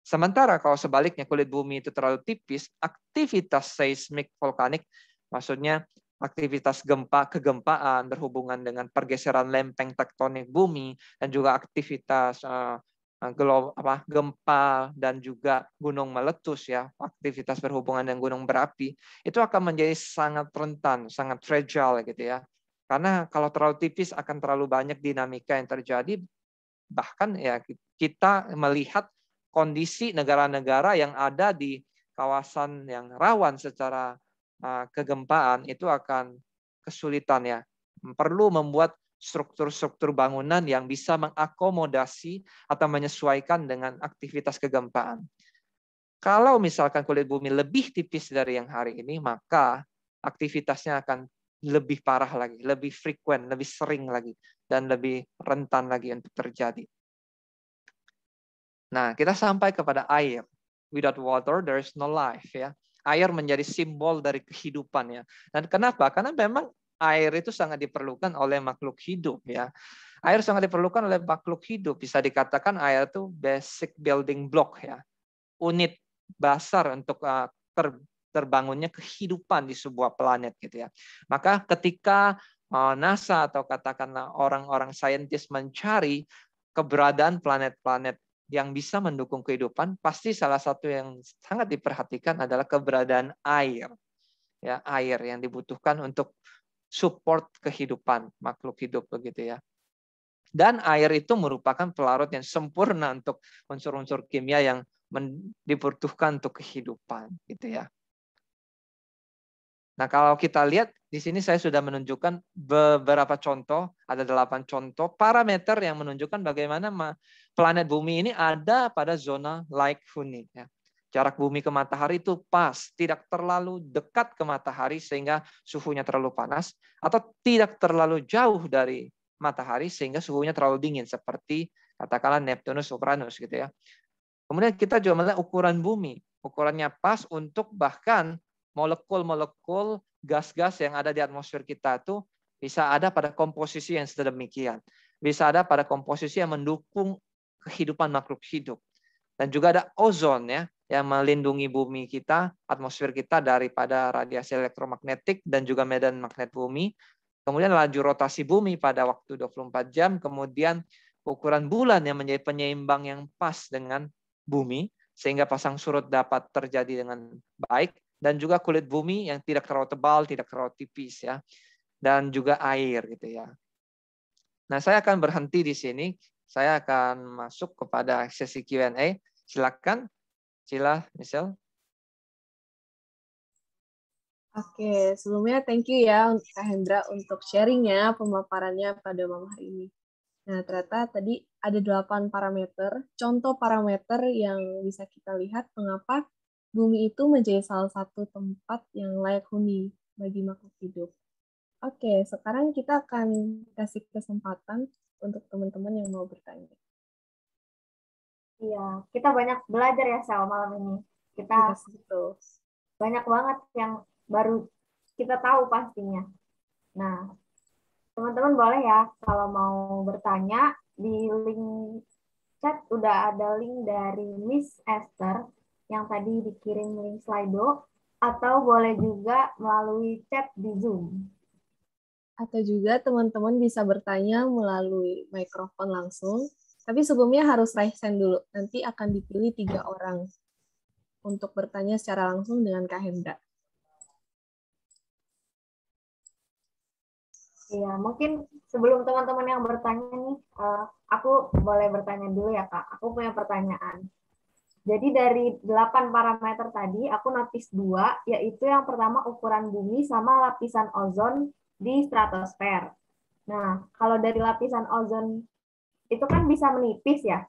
Sementara kalau sebaliknya kulit bumi itu terlalu tipis, aktivitas seismik vulkanik, maksudnya aktivitas kegempaan berhubungan dengan pergeseran lempeng tektonik bumi dan juga aktivitas gempa dan juga gunung meletus ya, aktivitas berhubungan dengan gunung berapi, itu akan menjadi sangat rentan, sangat fragile gitu ya. Karena kalau terlalu tipis akan terlalu banyak dinamika yang terjadi, bahkan ya kita melihat kondisi negara-negara yang ada di kawasan yang rawan secara kegempaan itu akan kesulitan ya. Perlu membuat struktur-struktur bangunan yang bisa mengakomodasi atau menyesuaikan dengan aktivitas kegempaan. Kalau misalkan kulit bumi lebih tipis dari yang hari ini, maka aktivitasnya akan lebih parah lagi, lebih frequent, lebih sering lagi, dan lebih rentan lagi untuk terjadi. Nah, kita sampai kepada air. Without water, there is no life. Ya, air menjadi simbol dari kehidupan ya. Dan kenapa? Karena memang air itu sangat diperlukan oleh makhluk hidup ya. Air sangat diperlukan oleh makhluk hidup. Bisa dikatakan air itu basic building block ya. Unit dasar untuk terbangunnya kehidupan di sebuah planet gitu ya. Maka ketika NASA atau katakanlah orang-orang saintis mencari keberadaan planet-planet yang bisa mendukung kehidupan, pasti salah satu yang sangat diperhatikan adalah keberadaan air. Ya, air yang dibutuhkan untuk support kehidupan makhluk hidup begitu ya. Dan air itu merupakan pelarut yang sempurna untuk unsur-unsur kimia yang dibutuhkan untuk kehidupan gitu ya. Nah, kalau kita lihat di sini saya sudah menunjukkan beberapa contoh, ada 8 contoh parameter yang menunjukkan bagaimana planet bumi ini ada pada zona like Huni. Ya. Jarak bumi ke matahari itu pas, tidak terlalu dekat ke matahari sehingga suhunya terlalu panas, atau tidak terlalu jauh dari matahari sehingga suhunya terlalu dingin, seperti katakanlah Neptunus, Uranus gitu ya. Kemudian kita juga melihat ukuran bumi, ukurannya pas untuk bahkan molekul-molekul gas-gas yang ada di atmosfer kita itu bisa ada pada komposisi yang sedemikian. Bisa ada pada komposisi yang mendukung kehidupan makhluk hidup. Dan juga ada ozon ya, yang melindungi bumi kita, atmosfer kita daripada radiasi elektromagnetik dan juga medan magnet bumi. Kemudian laju rotasi bumi pada waktu 24 jam. Kemudian ukuran bulan yang menjadi penyeimbang yang pas dengan bumi, sehingga pasang surut dapat terjadi dengan baik. Dan juga kulit bumi yang tidak terlalu tebal, tidak terlalu tipis ya, dan juga air gitu ya. Nah, saya akan berhenti di sini. Saya akan masuk kepada sesi Q&A. Silakan, Michelle. Oke, sebelumnya thank you ya Kak Hendra untuk sharingnya, pemaparannya pada malam hari ini. Nah, ternyata tadi ada 8 parameter, contoh parameter yang bisa kita lihat mengapa bumi itu menjadi salah satu tempat yang layak huni bagi makhluk hidup. Oke, sekarang kita akan kasih kesempatan untuk teman-teman yang mau bertanya. Iya, kita banyak belajar ya Sel malam ini. Kita Yes, betul. banyak banget yang baru kita tahu pastinya. Nah, teman-teman boleh ya kalau mau bertanya di link chat udah ada link dari Miss Esther yang tadi dikirim link Slido, atau boleh juga melalui chat di Zoom. Atau juga teman-teman bisa bertanya melalui mikrofon langsung, tapi sebelumnya harus raise hand dulu. Nanti akan dipilih 3 orang untuk bertanya secara langsung dengan Kak Hendra. Iya, mungkin sebelum teman-teman yang bertanya nih, aku boleh bertanya dulu ya Kak. Aku punya pertanyaan. Jadi dari 8 parameter tadi, aku notice 2, yaitu yang pertama ukuran bumi sama lapisan ozon di stratosfer. Nah, kalau dari lapisan ozon itu kan bisa menipis ya.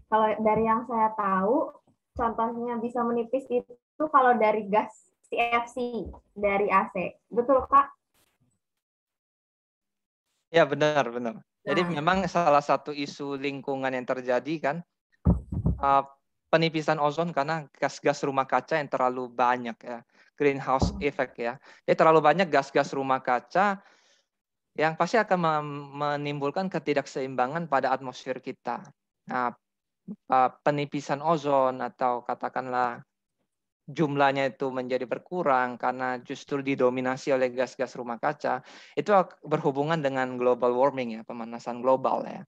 Kalau dari yang saya tahu, contohnya bisa menipis itu kalau dari gas CFC, dari AC. Betul, Kak? Ya, benar, benar. Jadi Nah, memang salah satu isu lingkungan yang terjadi kan penipisan ozon karena gas-gas rumah kaca yang terlalu banyak ya, greenhouse effect ya. Jadi terlalu banyak gas-gas rumah kaca yang pasti akan menimbulkan ketidakseimbangan pada atmosfer kita. Nah, penipisan ozon atau katakanlah jumlahnya itu menjadi berkurang karena justru didominasi oleh gas-gas rumah kaca, itu berhubungan dengan global warming ya, pemanasan global ya.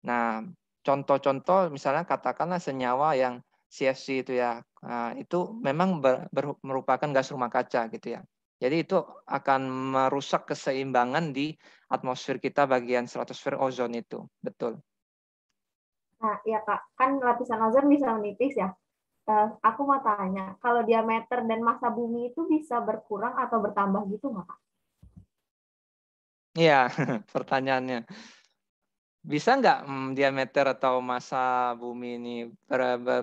Nah, contoh-contoh misalnya katakanlah senyawa yang CFC itu ya, itu memang merupakan gas rumah kaca gitu ya. Jadi itu akan merusak keseimbangan di atmosfer kita bagian stratosfer ozon itu, betul. nah ya Kak, kan lapisan ozon bisa menipis ya. Aku mau tanya, kalau diameter dan massa bumi itu bisa berkurang atau bertambah gitu nggak Kak? Iya, pertanyaannya. Bisa nggak diameter atau massa bumi ini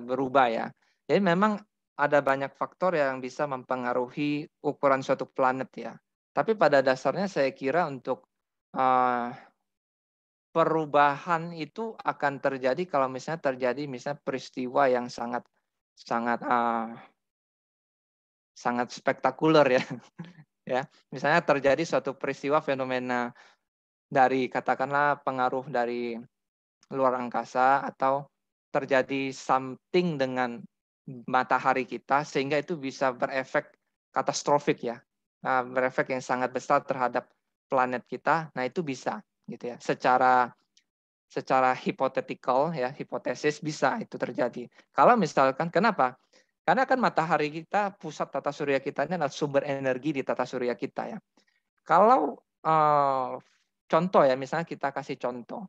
berubah ya? Jadi memang ada banyak faktor yang bisa mempengaruhi ukuran suatu planet ya. Tapi pada dasarnya saya kira untuk perubahan itu akan terjadi kalau misalnya terjadi misalnya peristiwa yang sangat sangat sangat spektakuler ya. Ya, misalnya terjadi suatu peristiwa fenomena dari katakanlah pengaruh dari luar angkasa atau terjadi something dengan matahari kita sehingga itu bisa berefek katastrofik ya. Nah, berefek yang sangat besar terhadap planet kita. Nah, itu bisa gitu ya. Secara hipotetikal ya, hipotesis bisa itu terjadi. Kalau misalkan kenapa? Karena kan matahari kita, pusat tata surya kita ini adalah sumber energi di tata surya kita ya. Kalau contoh ya, misalnya kita kasih contoh.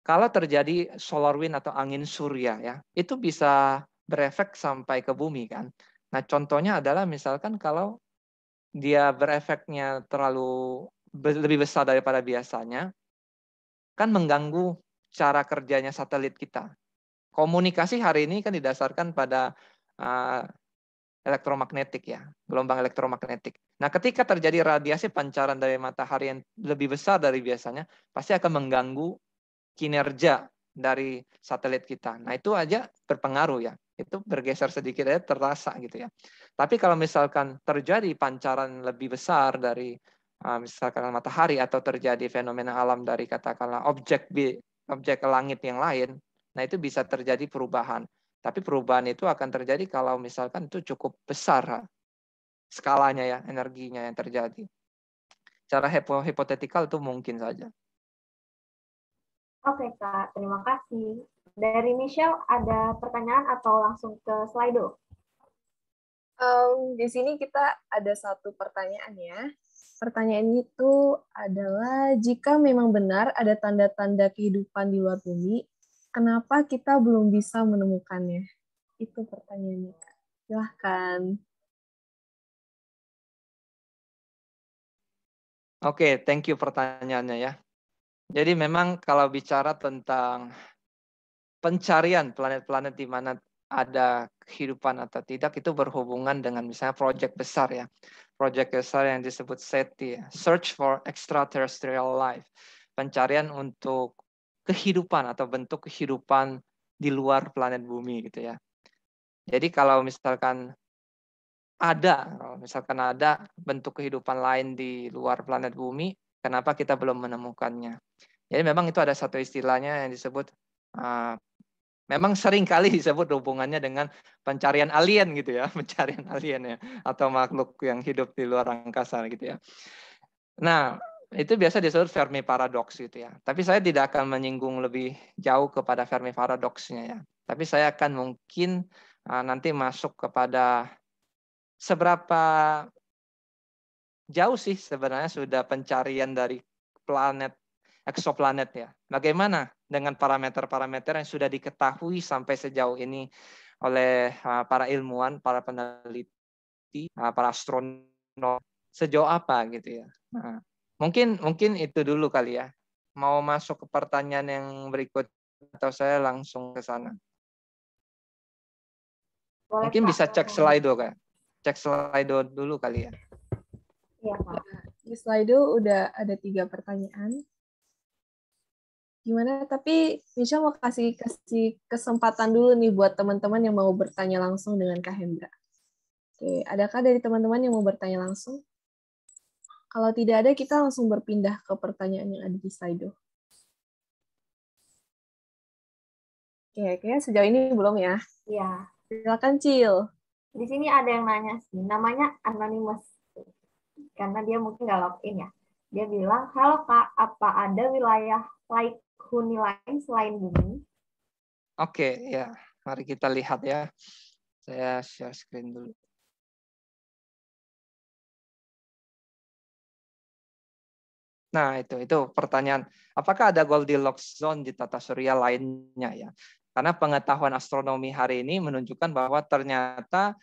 Kalau terjadi solar wind atau angin surya ya, itu bisa berefek sampai ke bumi kan. Nah, contohnya adalah misalkan kalau dia berefeknya terlalu lebih besar daripada biasanya, kan mengganggu cara kerjanya satelit kita. Komunikasi hari ini kan didasarkan pada elektromagnetik ya, gelombang elektromagnetik. Nah, ketika terjadi radiasi pancaran dari matahari yang lebih besar dari biasanya, pasti akan mengganggu kinerja dari satelit kita. Nah, itu aja berpengaruh ya. Itu bergeser sedikit aja terasa gitu ya. Tapi kalau misalkan terjadi pancaran lebih besar dari misalkan matahari atau terjadi fenomena alam dari katakanlah objek langit yang lain, nah itu bisa terjadi perubahan. Tapi perubahan itu akan terjadi kalau misalkan itu cukup besar skalanya ya, energinya yang terjadi. Cara hipotetikal itu mungkin saja. Oke Kak, terima kasih. Dari Michelle, ada pertanyaan atau langsung ke Slido? Di sini kita ada satu pertanyaan ya. Pertanyaan itu adalah, jika memang benar ada tanda-tanda kehidupan di luar bumi, kenapa kita belum bisa menemukannya? Itu pertanyaannya, Kak. Silahkan. Oke, thank you pertanyaannya ya. Jadi memang kalau bicara tentang pencarian planet-planet di mana ada kehidupan atau tidak, itu berhubungan dengan misalnya proyek besar ya. Proyek besar yang disebut SETI, Search for Extraterrestrial Life. Pencarian untuk kehidupan atau bentuk kehidupan di luar planet bumi gitu ya. Jadi kalau misalkan ada bentuk kehidupan lain di luar planet bumi, kenapa kita belum menemukannya? Jadi memang itu ada satu istilahnya yang disebut, memang sering kali disebut hubungannya dengan pencarian alien gitu ya, pencarian alien ya, atau makhluk yang hidup di luar angkasa gitu ya. Nah, itu biasa disebut Fermi paradox gitu ya. Tapi saya tidak akan menyinggung lebih jauh kepada Fermi paradoxnya ya. Tapi saya akan mungkin nanti masuk kepada seberapa jauh sih sebenarnya sudah pencarian dari planet, eksoplanet ya. Bagaimana dengan parameter-parameter yang sudah diketahui sampai sejauh ini oleh para ilmuwan, para peneliti, para astronom, sejauh apa gitu ya. Nah, mungkin itu dulu kali ya. Mau masuk ke pertanyaan yang berikut atau saya langsung ke sana? Boleh, Mungkin Pak. bisa cek Slido kan? Cek Slido dulu kali ya. Iya, Pak. Di Slido udah ada 3 pertanyaan. Gimana? Tapi Michelle mau kasih kesempatan dulu nih buat teman-teman yang mau bertanya langsung dengan Kak Hendra. Oke, adakah dari teman-teman yang mau bertanya langsung? Kalau tidak ada, kita langsung berpindah ke pertanyaan yang ada di Slido. Oke, kayaknya sejauh ini belum ya. Iya. Silakan, Cil. Di sini ada yang nanya sih, namanya Anonymous. Karena dia mungkin nggak login ya. Dia bilang, halo Kak, apa ada wilayah like huni lain selain bumi? Oke, ya. Mari kita lihat ya. Saya share screen dulu. Nah, itu pertanyaan. Apakah ada Goldilocks zone di tata surya lainnya ya? Karena pengetahuan astronomi hari ini menunjukkan bahwa ternyata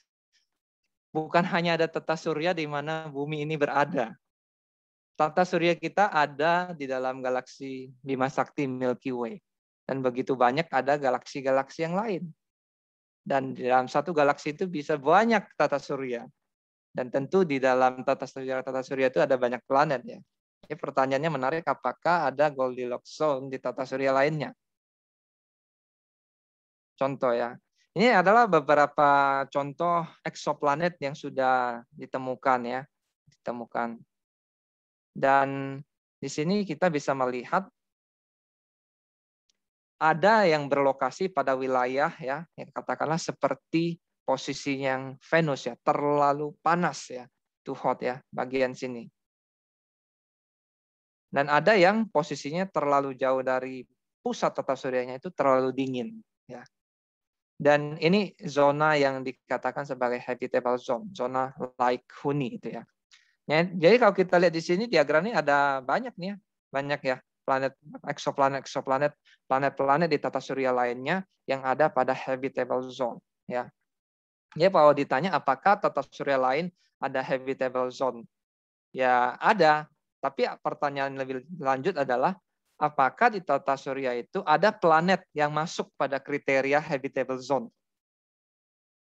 bukan hanya ada tata surya di mana bumi ini berada. Tata surya kita ada di dalam galaksi Bima Sakti Milky Way. Dan begitu banyak ada galaksi-galaksi yang lain. Dan di dalam satu galaksi itu bisa banyak tata surya. Dan tentu di dalam tata surya itu ada banyak planet ya. Ini pertanyaannya menarik, apakah ada Goldilocks zone di tata surya lainnya? Contoh ya. Ini adalah beberapa contoh eksoplanet yang sudah ditemukan ya. Ditemukan. Dan di sini kita bisa melihat ada yang berlokasi pada wilayah ya, yang katakanlah seperti posisi yang Venus ya, terlalu panas ya, too hot ya, bagian sini. Dan ada yang posisinya terlalu jauh dari pusat tata suryanya, itu terlalu dingin ya. Dan ini zona yang dikatakan sebagai habitable zone, zona like huni itu ya. Jadi kalau kita lihat di sini diagramnya ada banyak nih ya, banyak ya planet, eksoplanet, planet-planet di tata surya lainnya yang ada pada habitable zone ya. Ya kalau ditanya apakah tata surya lain ada habitable zone? Ya ada, tapi pertanyaan lebih lanjut adalah apakah di tata surya itu ada planet yang masuk pada kriteria habitable zone?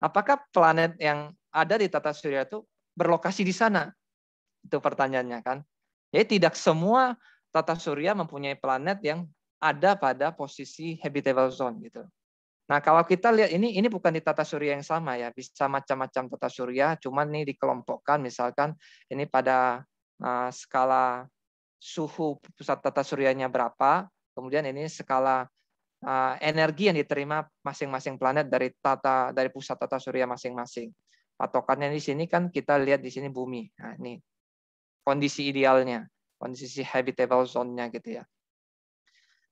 Apakah planet yang ada di tata surya itu berlokasi di sana? Itu pertanyaannya kan. Jadi tidak semua tata surya mempunyai planet yang ada pada posisi habitable zone gitu. Nah, kalau kita lihat ini bukan di tata surya yang sama ya, bisa macam-macam tata surya, cuman ini dikelompokkan misalkan ini pada skala suhu pusat tata suryanya berapa, kemudian ini skala energi yang diterima masing-masing planet dari pusat tata surya masing-masing. Patokannya di sini kan kita lihat di sini bumi. Nah, ini kondisi idealnya, kondisi habitable zone-nya gitu ya.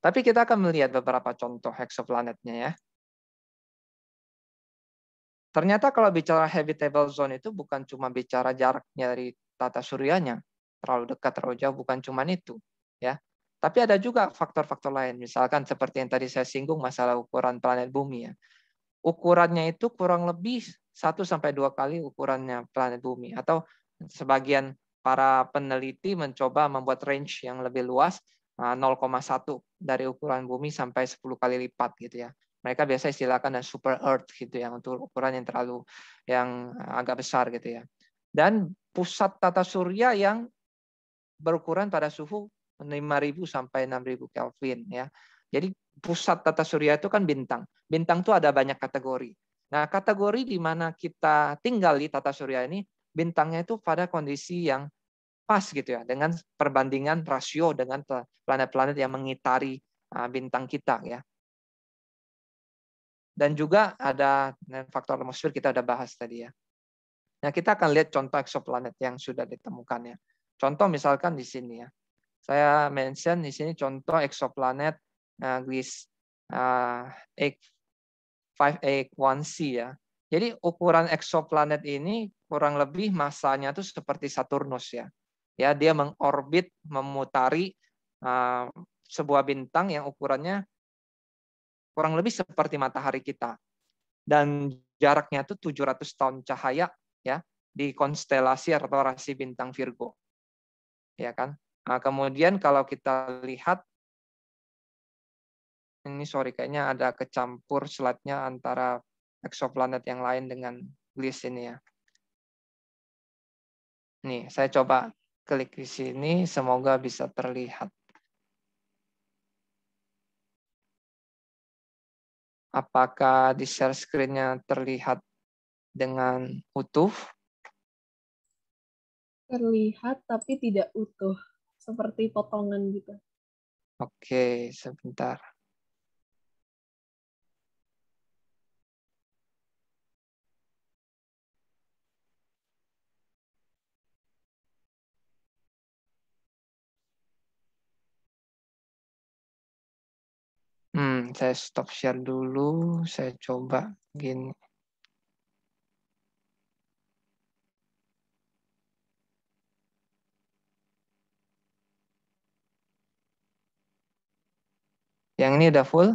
Tapi kita akan melihat beberapa contoh exoplanetnya ya. Ternyata kalau bicara habitable zone itu bukan cuma bicara jaraknya dari tata suryanya, terlalu dekat, terlalu jauh, bukan cuma itu. Ya. Tapi ada juga faktor-faktor lain, misalkan seperti yang tadi saya singgung masalah ukuran planet bumi ya. Ukurannya itu kurang lebih 1-2 kali ukurannya planet bumi, atau sebagian para peneliti mencoba membuat range yang lebih luas 0,1 dari ukuran bumi sampai 10 kali lipat gitu ya. Mereka biasa istilahkan super earth gitu ya, untuk ukuran yang agak besar gitu ya. Dan pusat tata surya yang berukuran pada suhu 5.000 sampai 6.000 Kelvin ya. Jadi pusat tata surya itu kan bintang. Bintang itu ada banyak kategori. Nah, kategori di mana kita tinggal di tata surya ini, bintangnya itu pada kondisi yang pas gitu ya, dengan perbandingan rasio dengan planet-planet yang mengitari bintang kita ya. Dan juga ada faktor atmosfer kita udah bahas tadi ya. Nah, kita akan lihat contoh eksoplanet yang sudah ditemukan ya. Contoh misalkan di sini ya. Saya mention di sini contoh eksoplanet Gliese 581c ya. Jadi ukuran eksoplanet ini kurang lebih masanya tuh seperti Saturnus ya. Ya, dia mengorbit, memutari sebuah bintang yang ukurannya kurang lebih seperti matahari kita. Dan jaraknya itu 700 tahun cahaya ya di konstelasi atau rasi bintang Virgo. Ya kan? Nah, kemudian kalau kita lihat ini kayaknya ada kecampur slide-nya antara eksoplanet yang lain dengan Gliese ini ya. Nih, saya coba klik di sini, semoga bisa terlihat. Apakah di share screen-nya terlihat dengan utuh? Terlihat tapi tidak utuh, seperti potongan gitu. Oke, sebentar. Saya stop share dulu, saya coba gini. Yang ini udah full?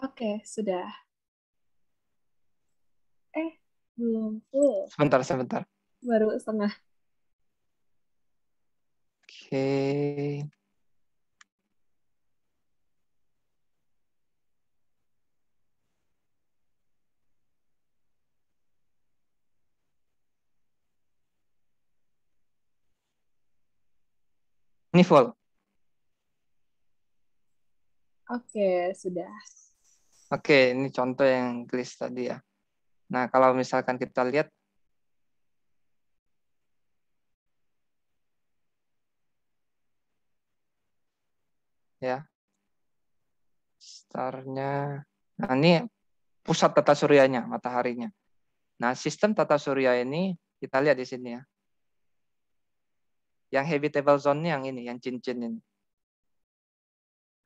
Oke, sudah. Belum full. Sebentar. Baru setengah. Oke. Ini full. Oke, sudah. Oke, ini contoh yang Gliese tadi ya. Nah, kalau misalkan kita lihat ya, star-nya. Nah, ini pusat tata suryanya, mataharinya. Nah, sistem tata surya ini kita lihat di sini ya. Yang habitable zone-nya yang ini, yang cincin ini.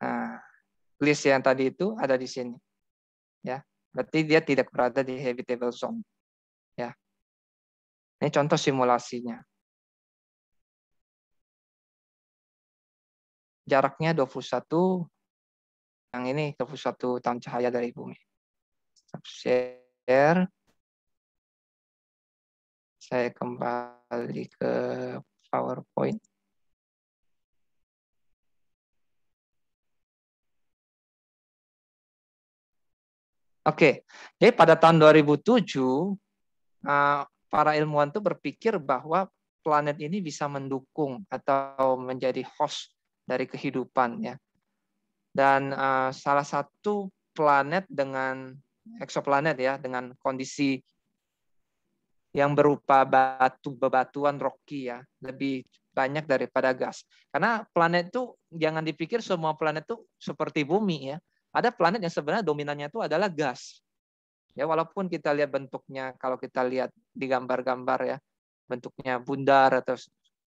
Nah, Gliese yang tadi itu ada di sini. Ya, berarti dia tidak berada di habitable zone. Ya. Ini contoh simulasinya. Jaraknya 21, yang ini 21 tahun cahaya dari bumi. Share. Saya kembali ke PowerPoint. Oke, jadi pada tahun 2007, para ilmuwan itu berpikir bahwa planet ini bisa mendukung atau menjadi host dari kehidupan ya. Dan salah satu planet dengan eksoplanet ya, dengan kondisi yang berupa bebatuan rocky ya, lebih banyak daripada gas. Karena planet itu jangan dipikir semua planet itu seperti bumi ya. Ada planet yang sebenarnya dominannya itu adalah gas. Ya, walaupun kita lihat bentuknya, kalau kita lihat di gambar-gambar ya, bentuknya bundar atau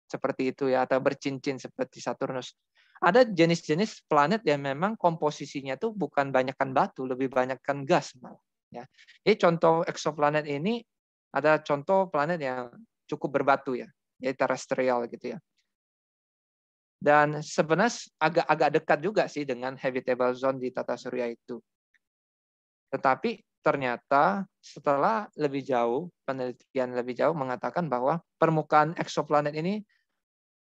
seperti itu ya, atau bercincin seperti Saturnus. Ada jenis-jenis planet yang memang komposisinya itu bukan banyakkan batu, lebih banyakkan gas malah. Ya. Jadi contoh eksoplanet ini ada contoh planet yang cukup berbatu ya, yaitu terestrial gitu ya. Dan sebenarnya agak dekat juga sih dengan habitable zone di tata surya itu. Tetapi ternyata setelah lebih jauh, penelitian lebih jauh mengatakan bahwa permukaan eksoplanet ini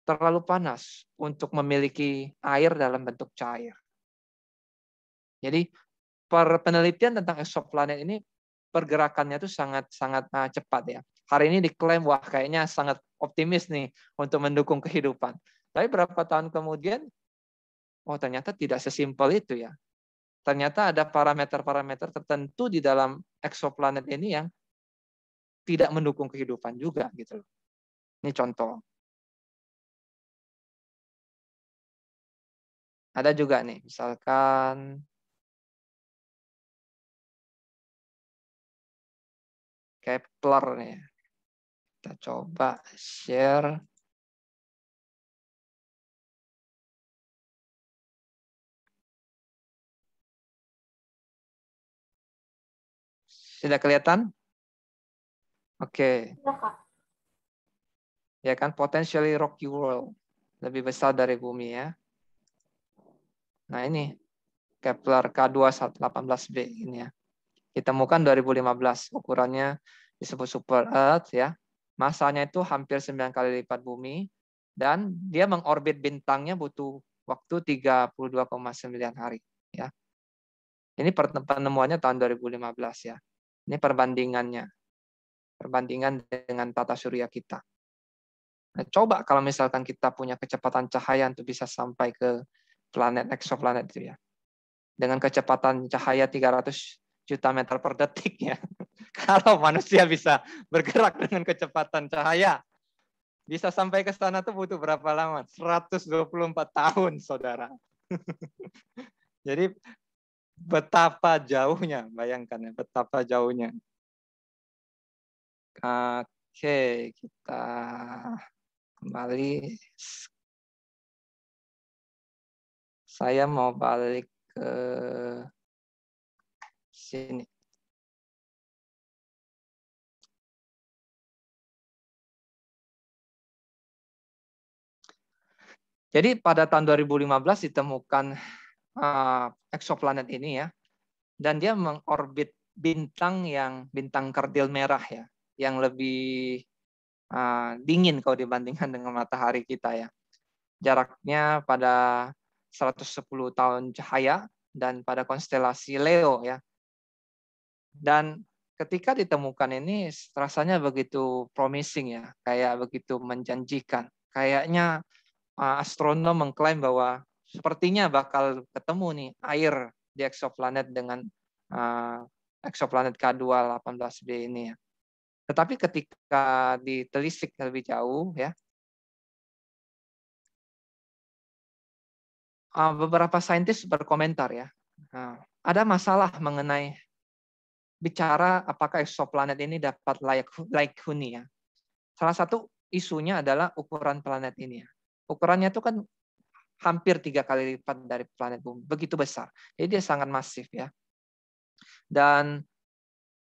terlalu panas untuk memiliki air dalam bentuk cair. Jadi penelitian tentang eksoplanet ini pergerakannya itu sangat cepat ya. Hari ini diklaim wah kayaknya sangat optimis nih untuk mendukung kehidupan. Tapi berapa tahun kemudian Oh, ternyata tidak sesimpel itu ya. Ternyata ada parameter-parameter tertentu di dalam eksoplanet ini yang tidak mendukung kehidupan juga gitu loh. Ini contoh. Ada juga nih, misalkan Kepler nih. Kita coba share. Sudah kelihatan? Oke. Sudah, Kak. Ya kan, potentially rocky world. Lebih besar dari bumi ya. Nah ini, Kepler K218b ini ya. Ditemukan 2015, ukurannya disebut super Earth ya. Masanya itu hampir 9 kali lipat bumi, dan dia mengorbit bintangnya butuh waktu 32,9 hari ya. Ini penemuannya tahun 2015 ya. Ini perbandingannya. Perbandingan dengan tata surya kita. Nah, coba kalau misalkan kita punya kecepatan cahaya untuk bisa sampai ke planet eksoplanet itu ya. Dengan kecepatan cahaya 300 juta meter per detik ya. Kalau manusia bisa bergerak dengan kecepatan cahaya, bisa sampai ke sana tuh butuh berapa lama? 124 tahun, saudara. Jadi betapa jauhnya, bayangkan ya, betapa jauhnya. Oke, kita kembali. Saya mau balik ke sini. Jadi pada tahun 2015 ditemukan eksoplanet ini ya, dan dia mengorbit bintang kerdil merah ya, yang lebih dingin kalau dibandingkan dengan matahari kita ya. Jaraknya pada 110 tahun cahaya dan pada konstelasi Leo ya. Dan ketika ditemukan ini rasanya begitu promising ya, kayak begitu menjanjikan. Kayaknya astronom mengklaim bahwa sepertinya bakal ketemu nih air di eksoplanet dengan eksoplanet K218b ini ya. Tetapi ketika ditelisik lebih jauh ya, beberapa saintis berkomentar ya, ada masalah mengenai bicara apakah eksoplanet ini dapat layak huni ya. Salah satu isunya adalah ukuran planet ini ya. Ukurannya itu kan hampir 3 kali lipat dari planet bumi, begitu besar. Jadi dia sangat masif ya. Dan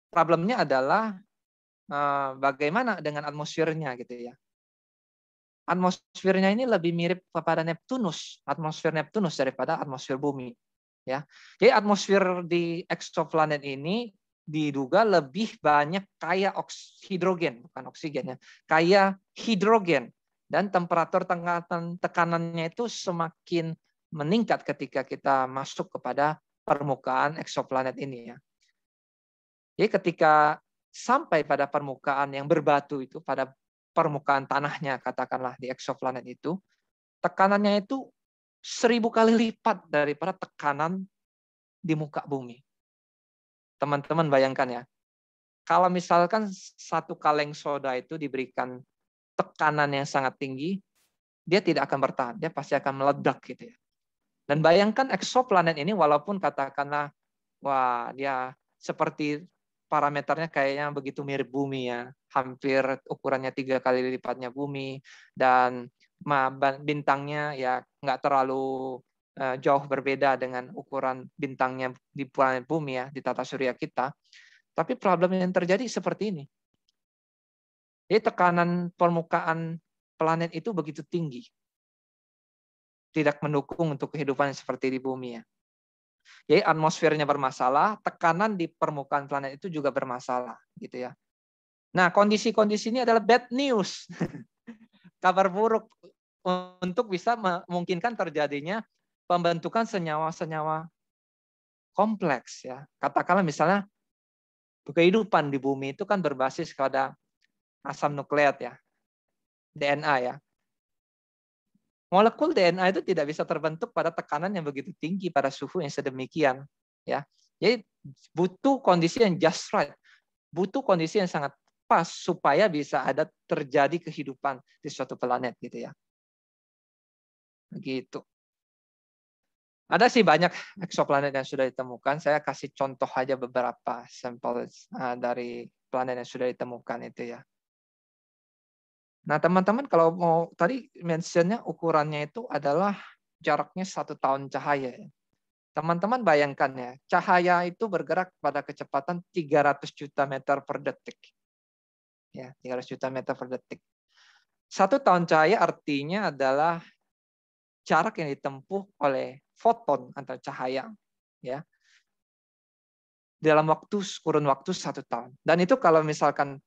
problemnya adalah bagaimana dengan atmosfernya gitu ya. Atmosfernya ini lebih mirip kepada Neptunus, atmosfer Neptunus daripada atmosfer bumi ya. Jadi atmosfer di eksoplanet ini diduga lebih banyak kaya hidrogen, bukan oksigen ya, kaya hidrogen, dan temperatur tekanannya itu semakin meningkat ketika kita masuk kepada permukaan eksoplanet ini ya. Jadi ketika sampai pada permukaan yang berbatu itu, pada permukaan tanahnya katakanlah di eksoplanet itu, tekanannya itu 1000 kali lipat daripada tekanan di muka bumi. Teman-teman bayangkan ya, kalau misalkan satu kaleng soda itu diberikan tekanan yang sangat tinggi, dia tidak akan bertahan, dia pasti akan meledak gitu ya. Dan bayangkan eksoplanet ini walaupun katakanlah, wah dia seperti parameternya kayaknya begitu mirip bumi ya, hampir ukurannya 3 kali lipatnya bumi, dan bintangnya ya nggak terlalu jauh berbeda dengan ukuran bintangnya di planet bumi ya, di tata surya kita. Tapi problem yang terjadi seperti ini. Jadi tekanan permukaan planet itu begitu tinggi. Tidak mendukung untuk kehidupan seperti di bumi ya. Jadi atmosfernya bermasalah, tekanan di permukaan planet itu juga bermasalah gitu ya. Nah, kondisi-kondisi ini adalah bad news. Kabar buruk untuk bisa memungkinkan terjadinya pembentukan senyawa-senyawa kompleks ya. Katakanlah misalnya kehidupan di bumi itu kan berbasis pada asam nukleat ya, DNA ya. Molekul DNA itu tidak bisa terbentuk pada tekanan yang begitu tinggi, pada suhu yang sedemikian. Ya, jadi butuh kondisi yang just right, butuh kondisi yang sangat pas supaya bisa ada terjadi kehidupan di suatu planet gitu ya. Begitu. Ada sih banyak eksoplanet yang sudah ditemukan. Saya kasih contoh aja beberapa sampel dari planet yang sudah ditemukan itu ya. Nah, teman-teman kalau mau tadi mentionnya ukurannya itu adalah jaraknya 1 tahun cahaya. Teman-teman bayangkan ya, cahaya itu bergerak pada kecepatan 300 juta meter per detik. Ya, 300 juta meter per detik. 1 tahun cahaya artinya adalah jarak yang ditempuh oleh foton atau cahaya, ya, dalam kurun waktu 1 tahun. Dan itu kalau misalkan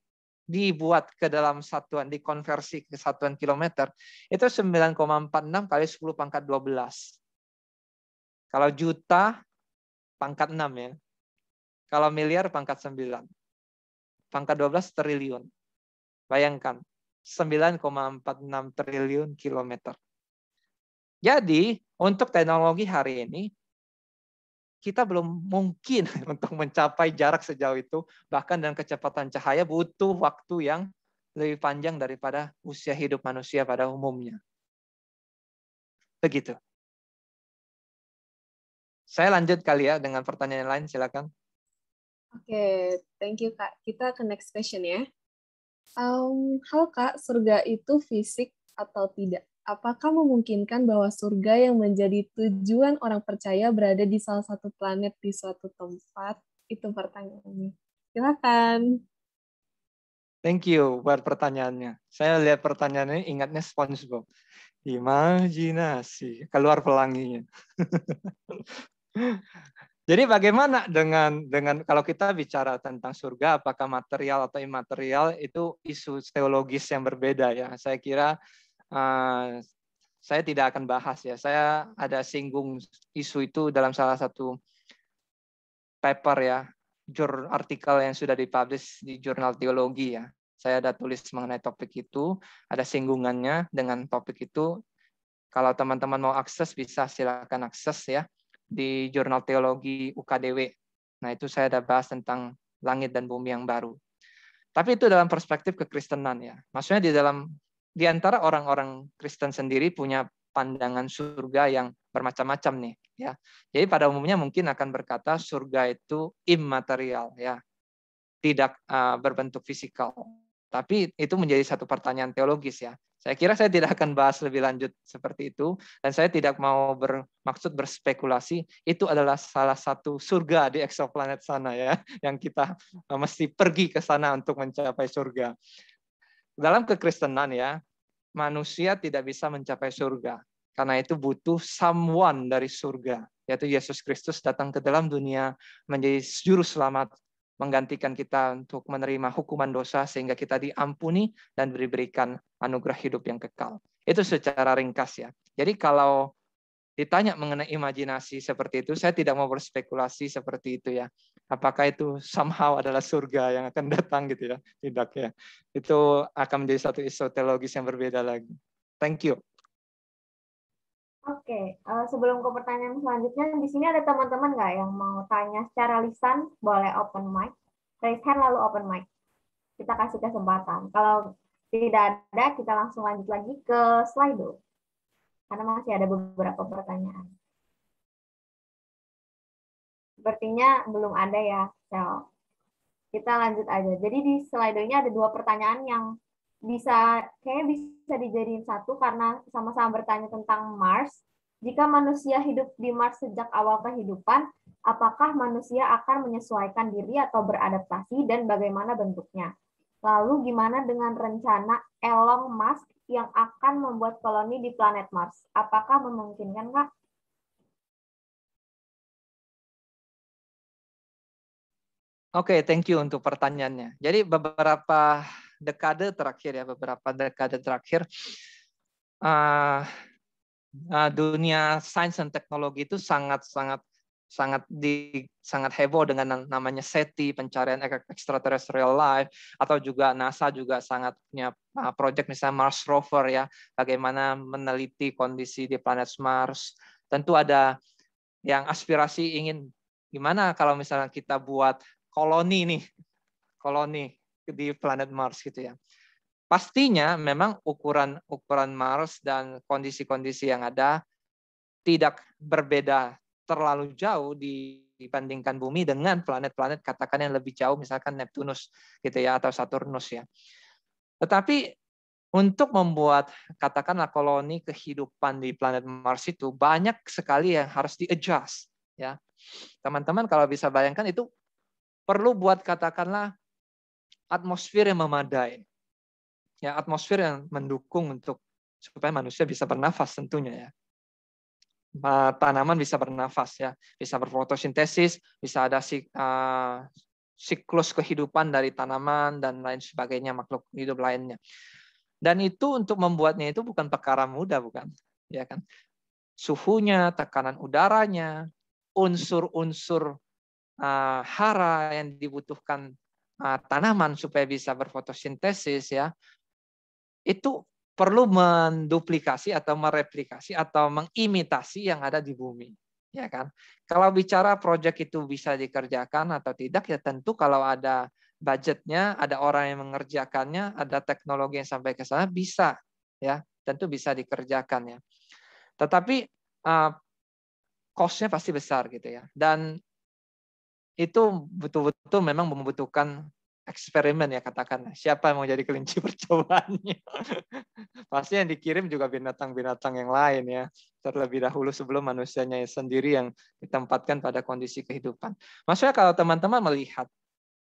dibuat ke dalam satuan, dikonversi ke satuan kilometer, itu 9,46 kali 10 pangkat 12. Kalau juta, pangkat 6 ya. Kalau miliar, pangkat 9. Pangkat 12 triliun. Bayangkan, 9,46 triliun kilometer. Jadi, untuk teknologi hari ini, kita belum mungkin untuk mencapai jarak sejauh itu, bahkan dengan kecepatan cahaya butuh waktu yang lebih panjang daripada usia hidup manusia pada umumnya. Begitu. Saya lanjut kali ya dengan pertanyaan lain, silakan. Oke, thank you Kak. Kita ke next question ya. Halo Kak, surga itu fisik atau tidak? Apakah memungkinkan bahwa surga yang menjadi tujuan orang percaya berada di salah satu planet di suatu tempat? Itu pertanyaannya. Silakan. Thank you buat pertanyaannya. Saya lihat pertanyaannya ingatnya SpongeBob. Imajinasi, keluar pelanginya. Jadi bagaimana dengan kalau kita bicara tentang surga, apakah material atau imaterial, itu isu teologis yang berbeda ya. Saya kira saya tidak akan bahas ya. Saya ada singgung isu itu dalam salah satu paper ya, artikel yang sudah dipublish di jurnal teologi ya. Saya ada tulis mengenai topik itu, ada singgungannya dengan topik itu. Kalau teman-teman mau akses, bisa silakan akses ya di jurnal teologi UKDW. Nah, itu saya ada bahas tentang langit dan bumi yang baru. Tapi itu dalam perspektif kekristenan ya. Maksudnya di antara orang-orang Kristen sendiri punya pandangan surga yang bermacam-macam nih ya. Jadi pada umumnya mungkin akan berkata surga itu immaterial ya. Tidak berbentuk fisikal. Tapi itu menjadi satu pertanyaan teologis ya. Saya kira saya tidak akan bahas lebih lanjut seperti itu, dan saya tidak mau bermaksud berspekulasi itu adalah salah satu surga di eksoplanet sana ya, yang kita mesti pergi ke sana untuk mencapai surga. Dalam kekristenan ya, manusia tidak bisa mencapai surga, karena itu butuh someone dari surga, yaitu Yesus Kristus datang ke dalam dunia menjadi juru selamat, menggantikan kita untuk menerima hukuman dosa sehingga kita diampuni dan diberikan anugerah hidup yang kekal. Itu secara ringkas ya. Jadi kalau ditanya mengenai imajinasi seperti itu, saya tidak mau berspekulasi seperti itu ya. Apakah itu somehow adalah surga yang akan datang gitu ya? Tidak ya. Itu akan menjadi satu isu teologis yang berbeda lagi. Thank you. Oke, sebelum ke pertanyaan selanjutnya, di sini ada teman-teman nggak yang mau tanya secara lisan? Boleh open mic, raise hand lalu open mic. Kita kasih kesempatan. Kalau tidak ada, kita langsung lanjut lagi ke Slido. Karena masih ada beberapa pertanyaan. Sepertinya belum ada ya, Sel. Kita lanjut aja. Jadi di Slido-nya ada 2 pertanyaan yang kayaknya bisa dijadiin satu karena sama-sama bertanya tentang Mars. Jika manusia hidup di Mars sejak awal kehidupan, apakah manusia akan menyesuaikan diri atau beradaptasi dan bagaimana bentuknya? Lalu gimana dengan rencana Elon Musk yang akan membuat koloni di planet Mars? Apakah memungkinkan, Kak? Oke, thank you untuk pertanyaannya. Jadi beberapa dekade terakhir, dunia sains dan teknologi itu sangat-sangat sangat heboh dengan namanya SETI, pencarian extraterrestrial life, atau juga NASA juga sangat punya project misalnya Mars Rover ya, bagaimana meneliti kondisi di planet Mars. Tentu ada yang aspirasi ingin gimana kalau misalnya kita buat koloni di planet Mars gitu ya. Pastinya memang ukuran Mars dan kondisi-kondisi yang ada tidak berbeda terlalu jauh dibandingkan bumi dengan planet-planet katakan yang lebih jauh, misalkan Neptunus gitu ya, atau Saturnus ya. Tetapi untuk membuat katakanlah koloni kehidupan di planet Mars itu banyak sekali yang harus di-adjust ya. Teman-teman kalau bisa bayangkan itu perlu buat katakanlah atmosfer yang memadai. Ya, atmosfer yang mendukung untuk supaya manusia bisa bernafas tentunya ya. Tanaman bisa bernafas ya, bisa berfotosintesis, bisa ada siklus kehidupan dari tanaman dan lain sebagainya, makhluk hidup lainnya. Dan itu untuk membuatnya itu bukan perkara mudah, bukan? Ya kan? Suhunya, tekanan udaranya, unsur-unsur hara yang dibutuhkan tanaman supaya bisa berfotosintesis ya. Itu perlu menduplikasi atau mereplikasi atau mengimitasi yang ada di bumi, ya kan? Kalau bicara proyek itu bisa dikerjakan atau tidak, ya tentu kalau ada budgetnya, ada orang yang mengerjakannya, ada teknologi yang sampai ke sana bisa, ya tentu bisa dikerjakan ya. Tetapi cost-nya pasti besar gitu ya, dan itu betul-betul memang membutuhkan eksperimen ya katakan. Siapa yang mau jadi kelinci percobaannya? Pasti yang dikirim juga binatang-binatang yang lain ya. Terlebih dahulu sebelum manusianya sendiri yang ditempatkan pada kondisi kehidupan. Maksudnya kalau teman-teman melihat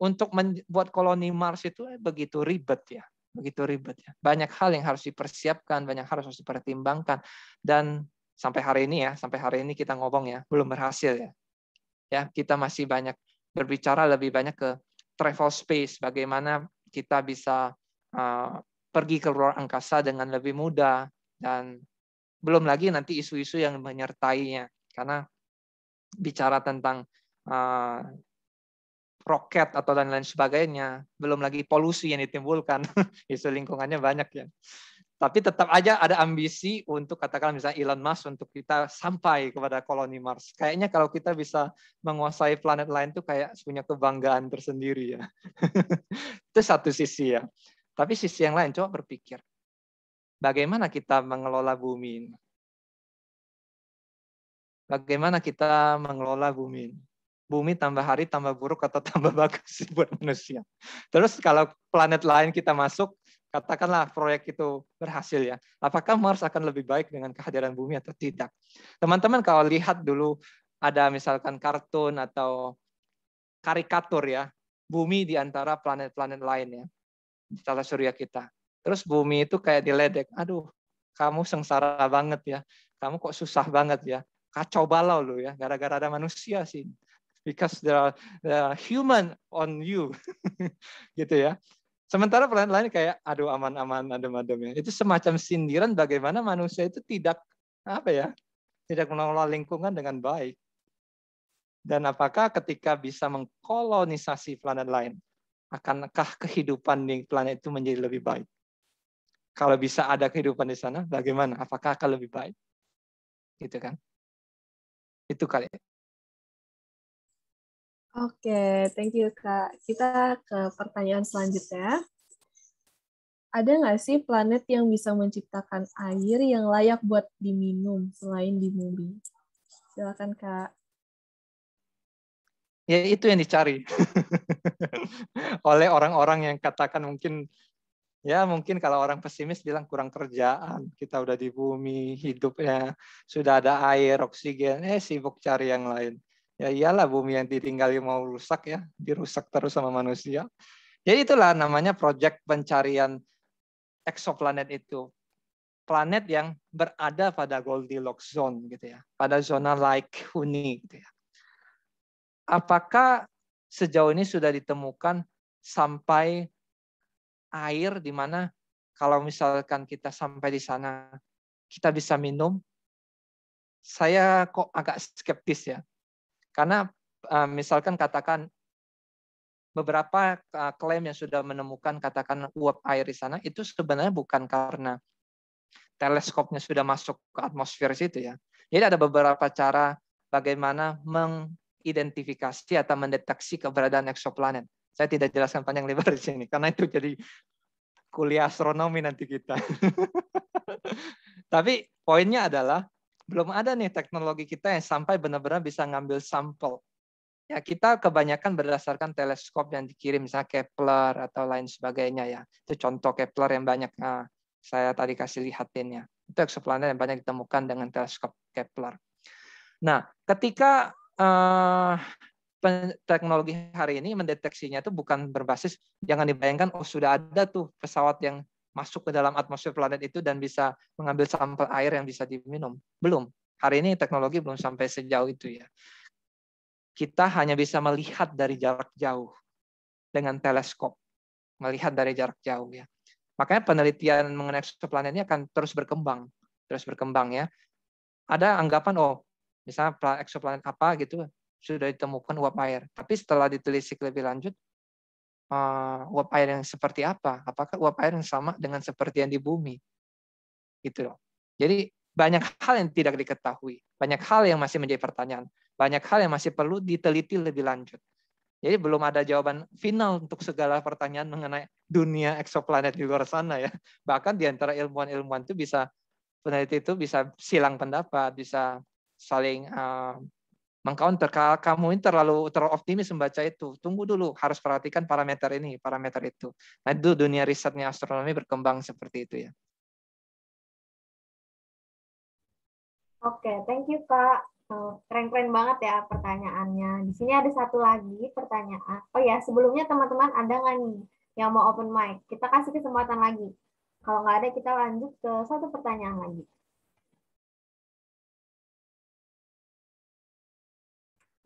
untuk membuat koloni Mars itu begitu ribet ya. Begitu ribet ya. Banyak hal yang harus dipersiapkan, banyak hal harus dipertimbangkan. Dan sampai hari ini kita ngomong ya, belum berhasil ya. Ya, kita masih banyak berbicara lebih banyak ke travel space, bagaimana kita bisa pergi ke luar angkasa dengan lebih mudah, dan belum lagi nanti isu-isu yang menyertainya, karena bicara tentang roket atau dan lain sebagainya, belum lagi polusi yang ditimbulkan, isu lingkungannya banyak ya. Tapi tetap aja ada ambisi untuk katakan misalnya Elon Musk untuk kita sampai kepada koloni Mars. Kayaknya kalau kita bisa menguasai planet lain tuh kayak punya kebanggaan tersendiri ya. Itu satu sisi ya. Tapi sisi yang lain coba berpikir. Bagaimana kita mengelola bumi ini? Bagaimana kita mengelola bumi ini? Bumi tambah hari tambah buruk atau tambah bagus buat manusia. Terus kalau planet lain kita masuk, katakanlah proyek itu berhasil ya. Apakah Mars akan lebih baik dengan kehadiran bumi atau tidak? Teman-teman kalau lihat dulu ada misalkan kartun atau karikatur ya, bumi di antara planet-planet lain ya, di tata surya kita. Terus bumi itu kayak diledek, aduh kamu sengsara banget ya, kamu kok susah banget ya, kacau balau lo ya, gara-gara ada manusia sih. Because there are human on you, gitu ya. Sementara planet lain kayak aduh aman-aman adem-adem ya. Itu semacam sindiran bagaimana manusia itu tidak mengelola lingkungan dengan baik. Dan apakah ketika bisa mengkolonisasi planet lain, akankah kehidupan di planet itu menjadi lebih baik? Kalau bisa ada kehidupan di sana, bagaimana? Apakah akan lebih baik? Gitu kan? Itu kali. Oke, thank you Kak. Kita ke pertanyaan selanjutnya. Ada nggak sih planet yang bisa menciptakan air yang layak buat diminum selain di bumi? Silakan Kak. Ya itu yang dicari oleh orang-orang yang katakan mungkin kalau orang pesimis bilang kurang kerjaan, kita udah di bumi, hidupnya sudah ada air, oksigen, sibuk cari yang lain. Ya iyalah bumi yang ditinggali mau rusak ya, dirusak terus sama manusia. Jadi itulah namanya proyek pencarian eksoplanet itu. Planet yang berada pada Goldilocks zone gitu ya, pada zona like huni gitu ya. Apakah sejauh ini sudah ditemukan sampai air di mana kalau misalkan kita sampai di sana kita bisa minum? Saya kok agak skeptis ya. Karena misalkan katakan beberapa klaim yang sudah menemukan katakan uap air di sana itu sebenarnya bukan karena teleskopnya sudah masuk ke atmosfer situ ya. Jadi ada beberapa cara bagaimana mengidentifikasi atau mendeteksi keberadaan eksoplanet. Saya tidak jelaskan panjang lebar di sini karena itu jadi kuliah astronomi nanti kita. Tapi poinnya adalah belum ada nih teknologi kita yang sampai benar-benar bisa ngambil sampel. Ya, kita kebanyakan berdasarkan teleskop yang dikirim, misalnya Kepler atau lain sebagainya ya. Itu contoh Kepler yang banyak saya tadi kasih lihatin ya. Itu eksoplanet yang banyak ditemukan dengan teleskop Kepler. Nah, ketika teknologi hari ini mendeteksinya itu bukan berbasis, jangan dibayangkan oh sudah ada tuh pesawat yang masuk ke dalam atmosfer planet itu dan bisa mengambil sampel air yang bisa diminum. Belum. Hari ini teknologi belum sampai sejauh itu ya. Kita hanya bisa melihat dari jarak jauh dengan teleskop. Melihat dari jarak jauh ya. Makanya penelitian mengenai eksoplanet ini akan terus berkembang ya. Ada anggapan oh misalnya eksoplanet apa gitu sudah ditemukan uap air. Tapi setelah ditelisik lebih lanjut, uap air yang seperti apa? Apakah uap air yang sama dengan seperti yang di bumi? Gitu loh. Jadi banyak hal yang tidak diketahui. Banyak hal yang masih menjadi pertanyaan. Banyak hal yang masih perlu diteliti lebih lanjut. Jadi belum ada jawaban final untuk segala pertanyaan mengenai dunia eksoplanet di luar sana ya. Bahkan di antara ilmuwan-ilmuwan itu bisa, peneliti itu bisa silang pendapat, bisa saling mengcounter. Kamu ini terlalu optimis membaca itu. Tunggu dulu, harus perhatikan parameter ini, parameter itu. Nah, itu dunia risetnya astronomi berkembang seperti itu ya. Oke, thank you Kak. Keren-keren banget ya pertanyaannya. Di sini ada satu lagi pertanyaan. Oh ya, sebelumnya teman-teman ada nggak nih yang mau open mic? Kita kasih kesempatan lagi. Kalau nggak ada, kita lanjut ke satu pertanyaan lagi.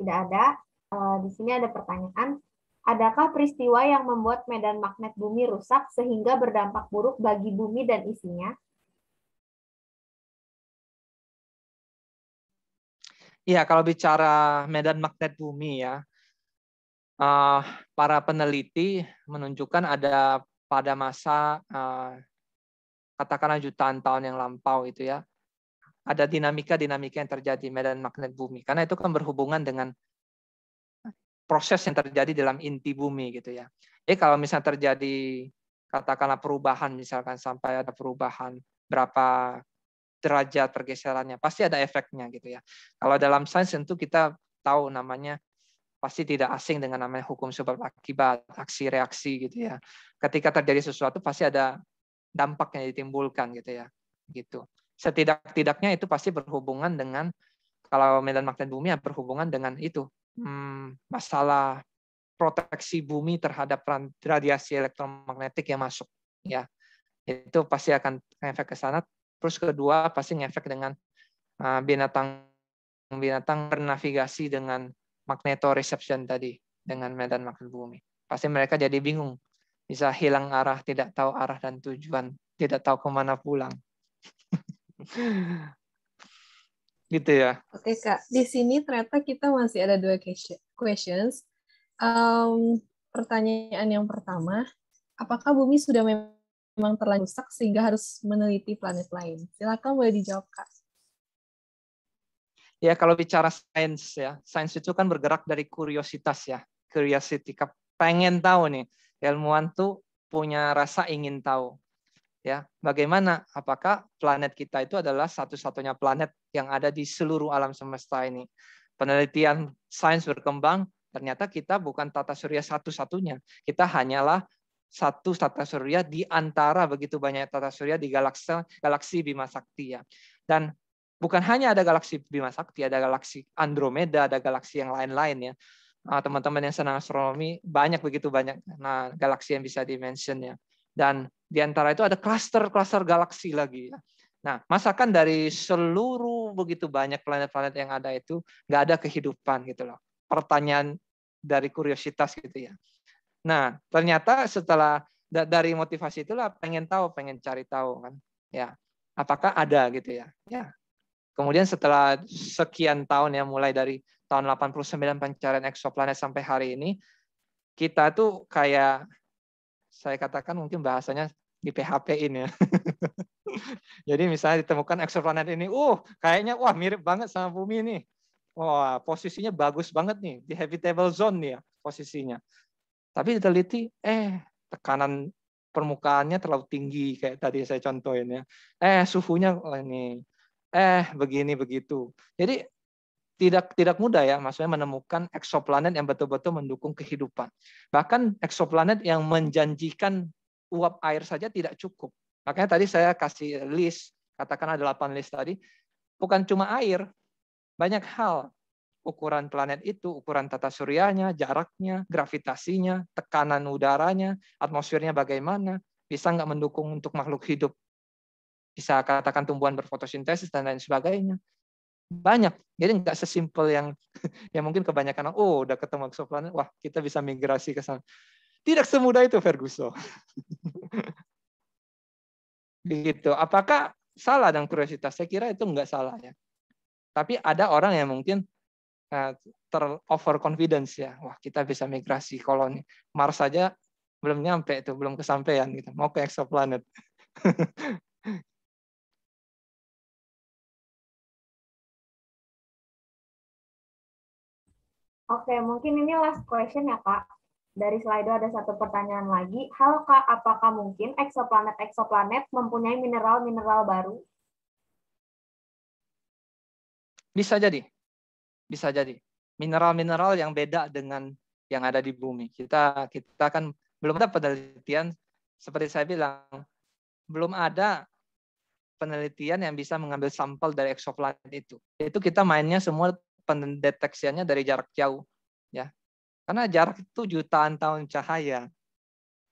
Tidak ada. Di sini ada pertanyaan. Adakah peristiwa yang membuat medan magnet bumi rusak sehingga berdampak buruk bagi bumi dan isinya? Iya, kalau bicara medan magnet bumi ya, para peneliti menunjukkan ada pada masa katakanlah jutaan tahun yang lampau itu ya, ada dinamika-dinamika yang terjadi medan magnet bumi. Karena itu kan berhubungan dengan proses yang terjadi dalam inti bumi gitu ya. Jadi kalau misalnya terjadi katakanlah perubahan, misalkan sampai ada perubahan berapa derajat pergeserannya, pasti ada efeknya gitu ya. Kalau dalam sains tentu kita tahu namanya pasti tidak asing dengan namanya hukum sebab akibat, aksi reaksi gitu ya. Ketika terjadi sesuatu pasti ada dampak yang ditimbulkan gitu ya. Gitu. Setidak-tidaknya itu pasti berhubungan dengan, kalau medan magnet bumi ya berhubungan dengan itu, masalah proteksi bumi terhadap radiasi elektromagnetik yang masuk ya. Itu pasti akan efek ke sana. Terus kedua pasti ngefek dengan binatang bernavigasi dengan magnetoreception tadi, dengan medan magnet bumi. Pasti mereka jadi bingung, bisa hilang arah, tidak tahu arah dan tujuan, tidak tahu kemana pulang. Gitu ya. Oke Kak, di sini ternyata kita masih ada 2 questions. Pertanyaan yang pertama, apakah bumi sudah memang terlanjur rusak sehingga harus meneliti planet lain? Silakan boleh dijawab Kak. Ya kalau bicara sains ya, sains itu kan bergerak dari kuriositas ya, curiosity. Pengen tahu nih, ilmuwan tuh punya rasa ingin tahu. Ya, bagaimana? Apakah planet kita itu adalah satu-satunya planet yang ada di seluruh alam semesta ini? Penelitian sains berkembang, ternyata kita bukan tata surya satu-satunya. Kita hanyalah satu tata surya di antara begitu banyak tata surya di galaksi Bima Sakti ya. Dan bukan hanya ada galaksi Bima Sakti, ada galaksi Andromeda, ada galaksi yang lain-lain ya. Teman-teman yang senang astronomi begitu banyak galaksi yang bisa di-mention ya. Dan di antara itu ada klaster-klaster galaksi lagi. Nah, masakan dari seluruh begitu banyak planet-planet yang ada itu nggak ada kehidupan gitu loh. Pertanyaan dari kuriositas gitu ya. Nah, ternyata setelah dari motivasi itulah pengen cari tahu kan. Ya, apakah ada gitu ya. Ya. Kemudian setelah sekian tahun ya mulai dari tahun 89 pencarian eksoplanet sampai hari ini, kita tuh kayak, saya katakan mungkin bahasanya di PHP-in ya. Jadi misalnya ditemukan eksoplanet ini, kayaknya wah mirip banget sama bumi nih. Wah, posisinya bagus banget nih, di habitable zone nih ya posisinya. Tapi diteliti, tekanan permukaannya terlalu tinggi kayak tadi saya contohin ya. Suhunya ini, begini begitu. Jadi tidak mudah ya, maksudnya menemukan eksoplanet yang betul-betul mendukung kehidupan. Bahkan eksoplanet yang menjanjikan uap air saja tidak cukup. Makanya tadi saya kasih list, katakan ada 8 list tadi, bukan cuma air, banyak hal. Ukuran planet itu, ukuran tata suryanya, jaraknya, gravitasinya, tekanan udaranya, atmosfernya bagaimana, bisa nggak mendukung untuk makhluk hidup. Bisa katakan tumbuhan berfotosintesis dan lain sebagainya. Banyak. Jadi nggak sesimpel yang mungkin kebanyakan, udah ketemu eksoplanet, wah kita bisa migrasi ke sana. Tidak semudah itu, Ferguson. Begitu. Apakah salah dengan kuriositas? Saya kira itu nggak salah ya. Tapi ada orang yang mungkin overconfidence ya. Wah, kita bisa migrasi koloni. Mars saja belum nyampe itu, belum kesampaian gitu. Mau ke eksoplanet. Oke, mungkin ini last question ya, Kak. Dari Slido ada satu pertanyaan lagi. Halo, Kak, apakah mungkin eksoplanet mempunyai mineral-mineral baru? Bisa jadi. Bisa jadi. Mineral-mineral yang beda dengan yang ada di bumi. Kita kan belum ada penelitian, seperti saya bilang, belum ada penelitian yang bisa mengambil sampel dari eksoplanet itu. Itu kita mainnya semua pendeteksiannya dari jarak jauh, ya. Karena jarak itu jutaan tahun cahaya,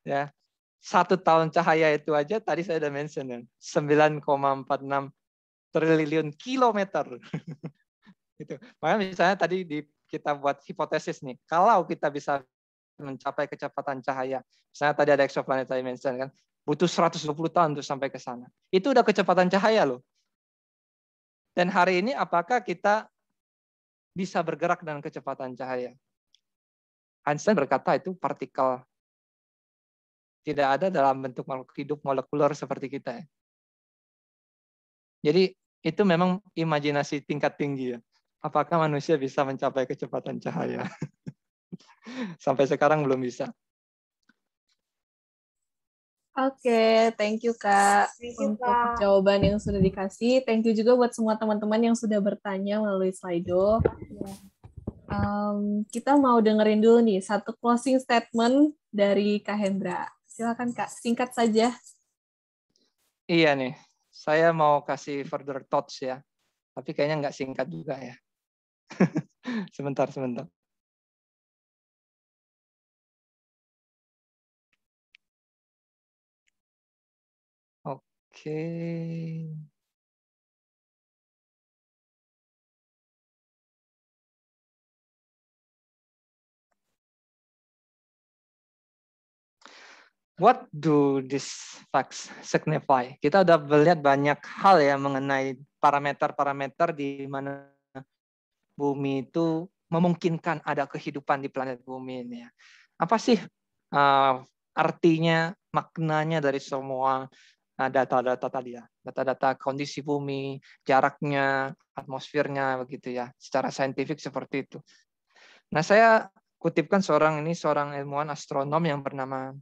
ya. 1 tahun cahaya itu aja tadi saya udah mention ya, 9,46 triliun kilometer. Gitu. Makanya misalnya tadi kita buat hipotesis nih, kalau kita bisa mencapai kecepatan cahaya, misalnya tadi ada eksoplanet saya mention kan, butuh 120 tahun untuk sampai ke sana. Itu udah kecepatan cahaya loh. Dan hari ini apakah kita bisa bergerak dengan kecepatan cahaya? Einstein berkata itu partikel. Tidak ada dalam bentuk makhluk hidup molekuler seperti kita. Jadi itu memang imajinasi tingkat tinggi ya. Apakah manusia bisa mencapai kecepatan cahaya? Sampai sekarang belum bisa. Oke, thank you Kak Thank you, untuk Kak. jawaban yang sudah dikasih. Thank you juga buat semua teman-teman yang sudah bertanya melalui Slido. Kita mau dengerin dulu nih satu closing statement dari Kak Hendra. Silakan Kak, singkat saja. Iya nih, saya mau kasih further thoughts ya. Tapi kayaknya nggak singkat juga ya. Sebentar. Oke. What do these facts signify? Kita udah melihat banyak hal ya mengenai parameter-parameter di mana bumi itu memungkinkan ada kehidupan di planet bumi ini. Apa sih artinya, maknanya dari semua data-data tadi ya? Data-data kondisi bumi, jaraknya, atmosfernya, begitu ya. Secara saintifik seperti itu. Nah, saya kutipkan seorang ilmuwan astronom yang bernama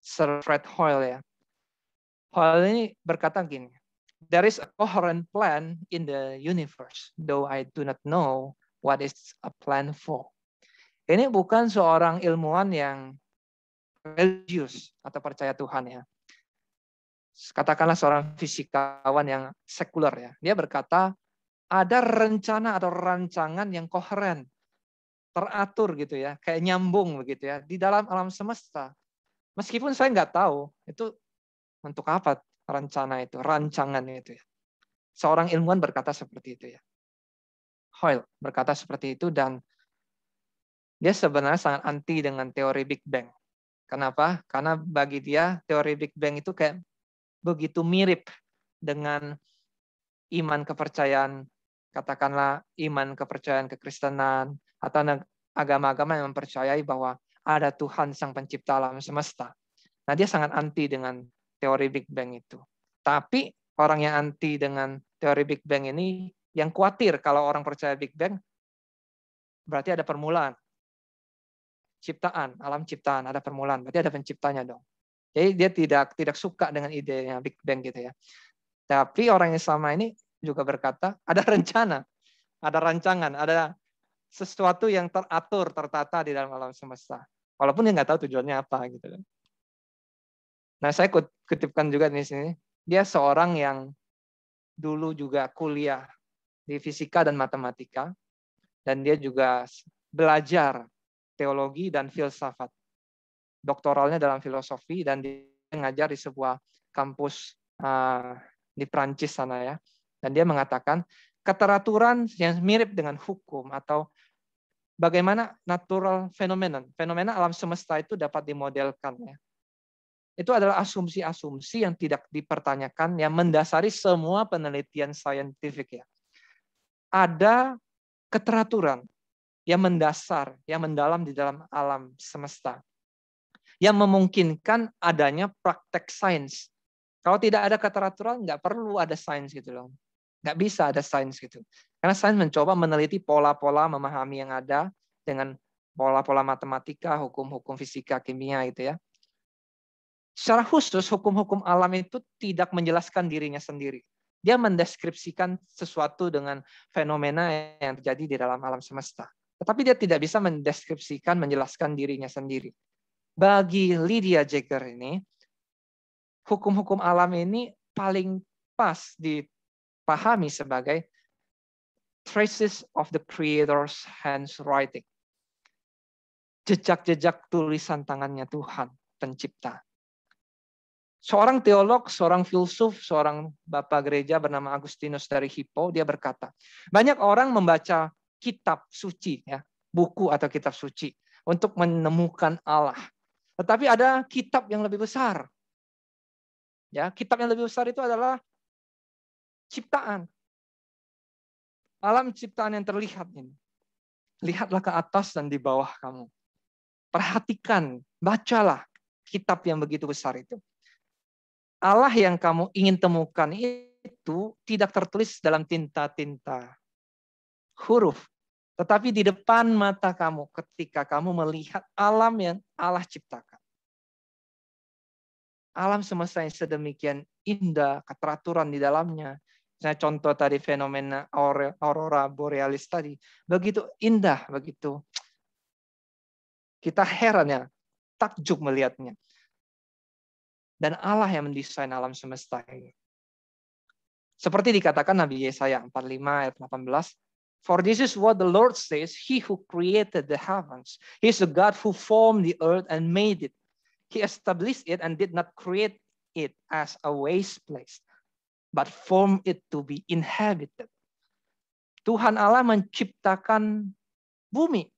Sir Fred Hoyle ya. Hoyle ini berkata gini, there is a coherent plan in the universe, though I do not know what is a plan for. Ini bukan seorang ilmuwan yang religius atau percaya Tuhan ya. Katakanlah seorang fisikawan yang sekuler ya. Dia berkata ada rencana atau rancangan yang koheren, teratur gitu ya, kayak nyambung begitu ya di dalam alam semesta. Meskipun saya nggak tahu itu untuk apa rencana itu, rancangan itu ya. Seorang ilmuwan berkata seperti itu ya. Hoyle berkata seperti itu dan dia sebenarnya sangat anti dengan teori Big Bang. Kenapa? Karena bagi dia teori Big Bang itu kayak begitu mirip dengan iman kepercayaan katakanlah iman kepercayaan kekristenan, atau agama-agama yang mempercayai bahwa ada Tuhan sang pencipta alam semesta. Nah, dia sangat anti dengan teori Big Bang itu. Tapi orang yang anti dengan teori Big Bang ini, yang khawatir kalau orang percaya Big Bang, berarti ada permulaan. Ciptaan, alam ciptaan, ada permulaan. Berarti ada penciptanya dong. Jadi dia tidak suka dengan idenya Big Bang gitu ya. Tapi orang yang sama ini juga berkata, ada rencana, ada rancangan, ada sesuatu yang teratur, tertata di dalam alam semesta. Walaupun dia nggak tahu tujuannya apa gitu. Nah, saya kutipkan juga di sini, dia seorang yang dulu juga kuliah di fisika dan matematika, dan dia juga belajar teologi dan filsafat. Doktoralnya dalam filosofi, dan dia mengajar di sebuah kampus di Prancis sana ya. Dan dia mengatakan keteraturan yang mirip dengan hukum atau bagaimana natural fenomena alam semesta itu dapat dimodelkan ya. Itu adalah asumsi-asumsi yang tidak dipertanyakan, yang mendasari semua penelitian saintifik ya. Ada keteraturan yang mendasar, yang mendalam di dalam alam semesta, yang memungkinkan adanya praktek sains. Kalau tidak ada keteraturan, nggak perlu ada sains gitu loh. Nggak bisa ada sains gitu. Karena sains mencoba meneliti pola-pola, memahami yang ada dengan pola-pola matematika, hukum-hukum fisika, kimia gitu ya. Secara khusus, hukum-hukum alam itu tidak menjelaskan dirinya sendiri. Dia mendeskripsikan sesuatu dengan fenomena yang terjadi di dalam alam semesta. Tetapi dia tidak bisa mendeskripsikan, menjelaskan dirinya sendiri. Bagi Lydia Jaeger ini, hukum-hukum alam ini paling pas dipahami sebagai traces of the Creator's handwriting. Jejak-jejak tulisan tangannya Tuhan, pencipta. Seorang teolog, seorang filsuf, seorang bapak gereja bernama Agustinus dari Hippo, dia berkata, banyak orang membaca kitab suci, ya, buku atau kitab suci, untuk menemukan Allah. Tetapi ada kitab yang lebih besar. Ya, kitab yang lebih besar itu adalah ciptaan. Alam ciptaan yang terlihat ini. Lihatlah ke atas dan di bawah kamu. Perhatikan, bacalah kitab yang begitu besar itu. Allah yang kamu ingin temukan itu tidak tertulis dalam tinta-tinta huruf, tetapi di depan mata kamu ketika kamu melihat alam yang Allah ciptakan. Alam semesta yang sedemikian indah, keteraturan di dalamnya. Saya contoh tadi fenomena aurora borealis tadi, begitu indah, begitu kita heran ya, takjub melihatnya. Dan Allah yang mendesain alam semesta ini. Seperti dikatakan Nabi Yesaya 45 ayat 18, for this is what the Lord says, he who created the heavens, he is the God who formed the earth and made it. He established it and did not create it as a waste place, but formed it to be inhabited. Tuhan Allah menciptakan bumi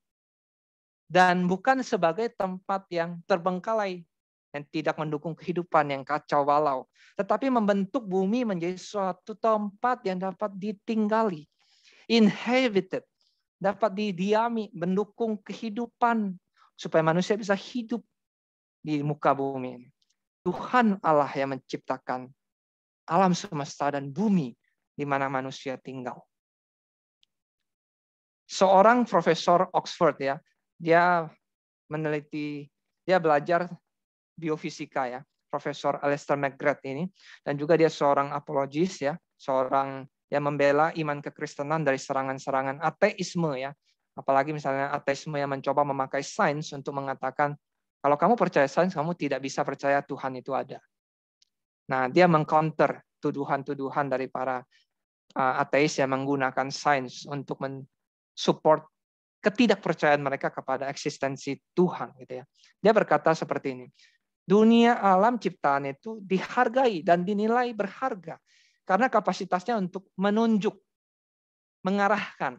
dan bukan sebagai tempat yang terbengkalai, yang tidak mendukung kehidupan yang kacau balau, tetapi membentuk bumi menjadi suatu tempat yang dapat ditinggali, inhabited, dapat didiami, mendukung kehidupan supaya manusia bisa hidup di muka bumi. Tuhan Allah yang menciptakan alam semesta dan bumi di mana manusia tinggal. Seorang profesor Oxford ya, dia meneliti, dia belajar biofisika ya, Profesor Alistair McGrath ini, dan juga dia seorang apologis ya, seorang yang membela iman kekristenan dari serangan-serangan ateisme ya, apalagi misalnya ateisme yang mencoba memakai sains untuk mengatakan kalau kamu percaya sains, kamu tidak bisa percaya Tuhan itu ada. Nah, dia mengcounter tuduhan-tuduhan dari para ateis yang menggunakan sains untuk mensupport ketidakpercayaan mereka kepada eksistensi Tuhan gitu ya. Dia berkata seperti ini. Dunia alam ciptaan itu dihargai dan dinilai berharga karena kapasitasnya untuk menunjuk, mengarahkan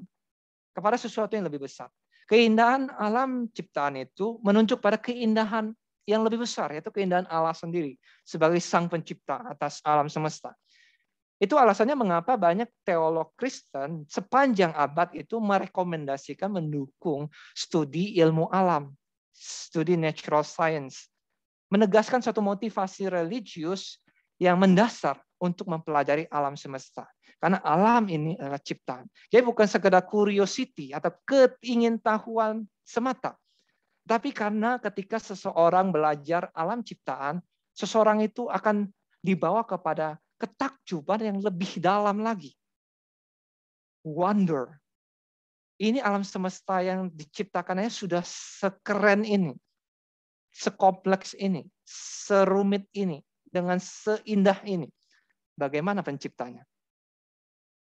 kepada sesuatu yang lebih besar. Keindahan alam ciptaan itu menunjuk pada keindahan yang lebih besar, yaitu keindahan Allah sendiri sebagai sang pencipta atas alam semesta. Itu alasannya mengapa banyak teolog Kristen sepanjang abad itu merekomendasikan mendukung studi ilmu alam, studi natural science, menegaskan suatu motivasi religius yang mendasar untuk mempelajari alam semesta. Karena alam ini adalah ciptaan. Jadi bukan sekedar curiosity atau keingintahuan semata. Tapi karena ketika seseorang belajar alam ciptaan, seseorang itu akan dibawa kepada ketakjuban yang lebih dalam lagi. Wonder. Ini alam semesta yang diciptakannya sudah sekeren ini, sekompleks ini, serumit ini, dengan seindah ini. Bagaimana penciptanya?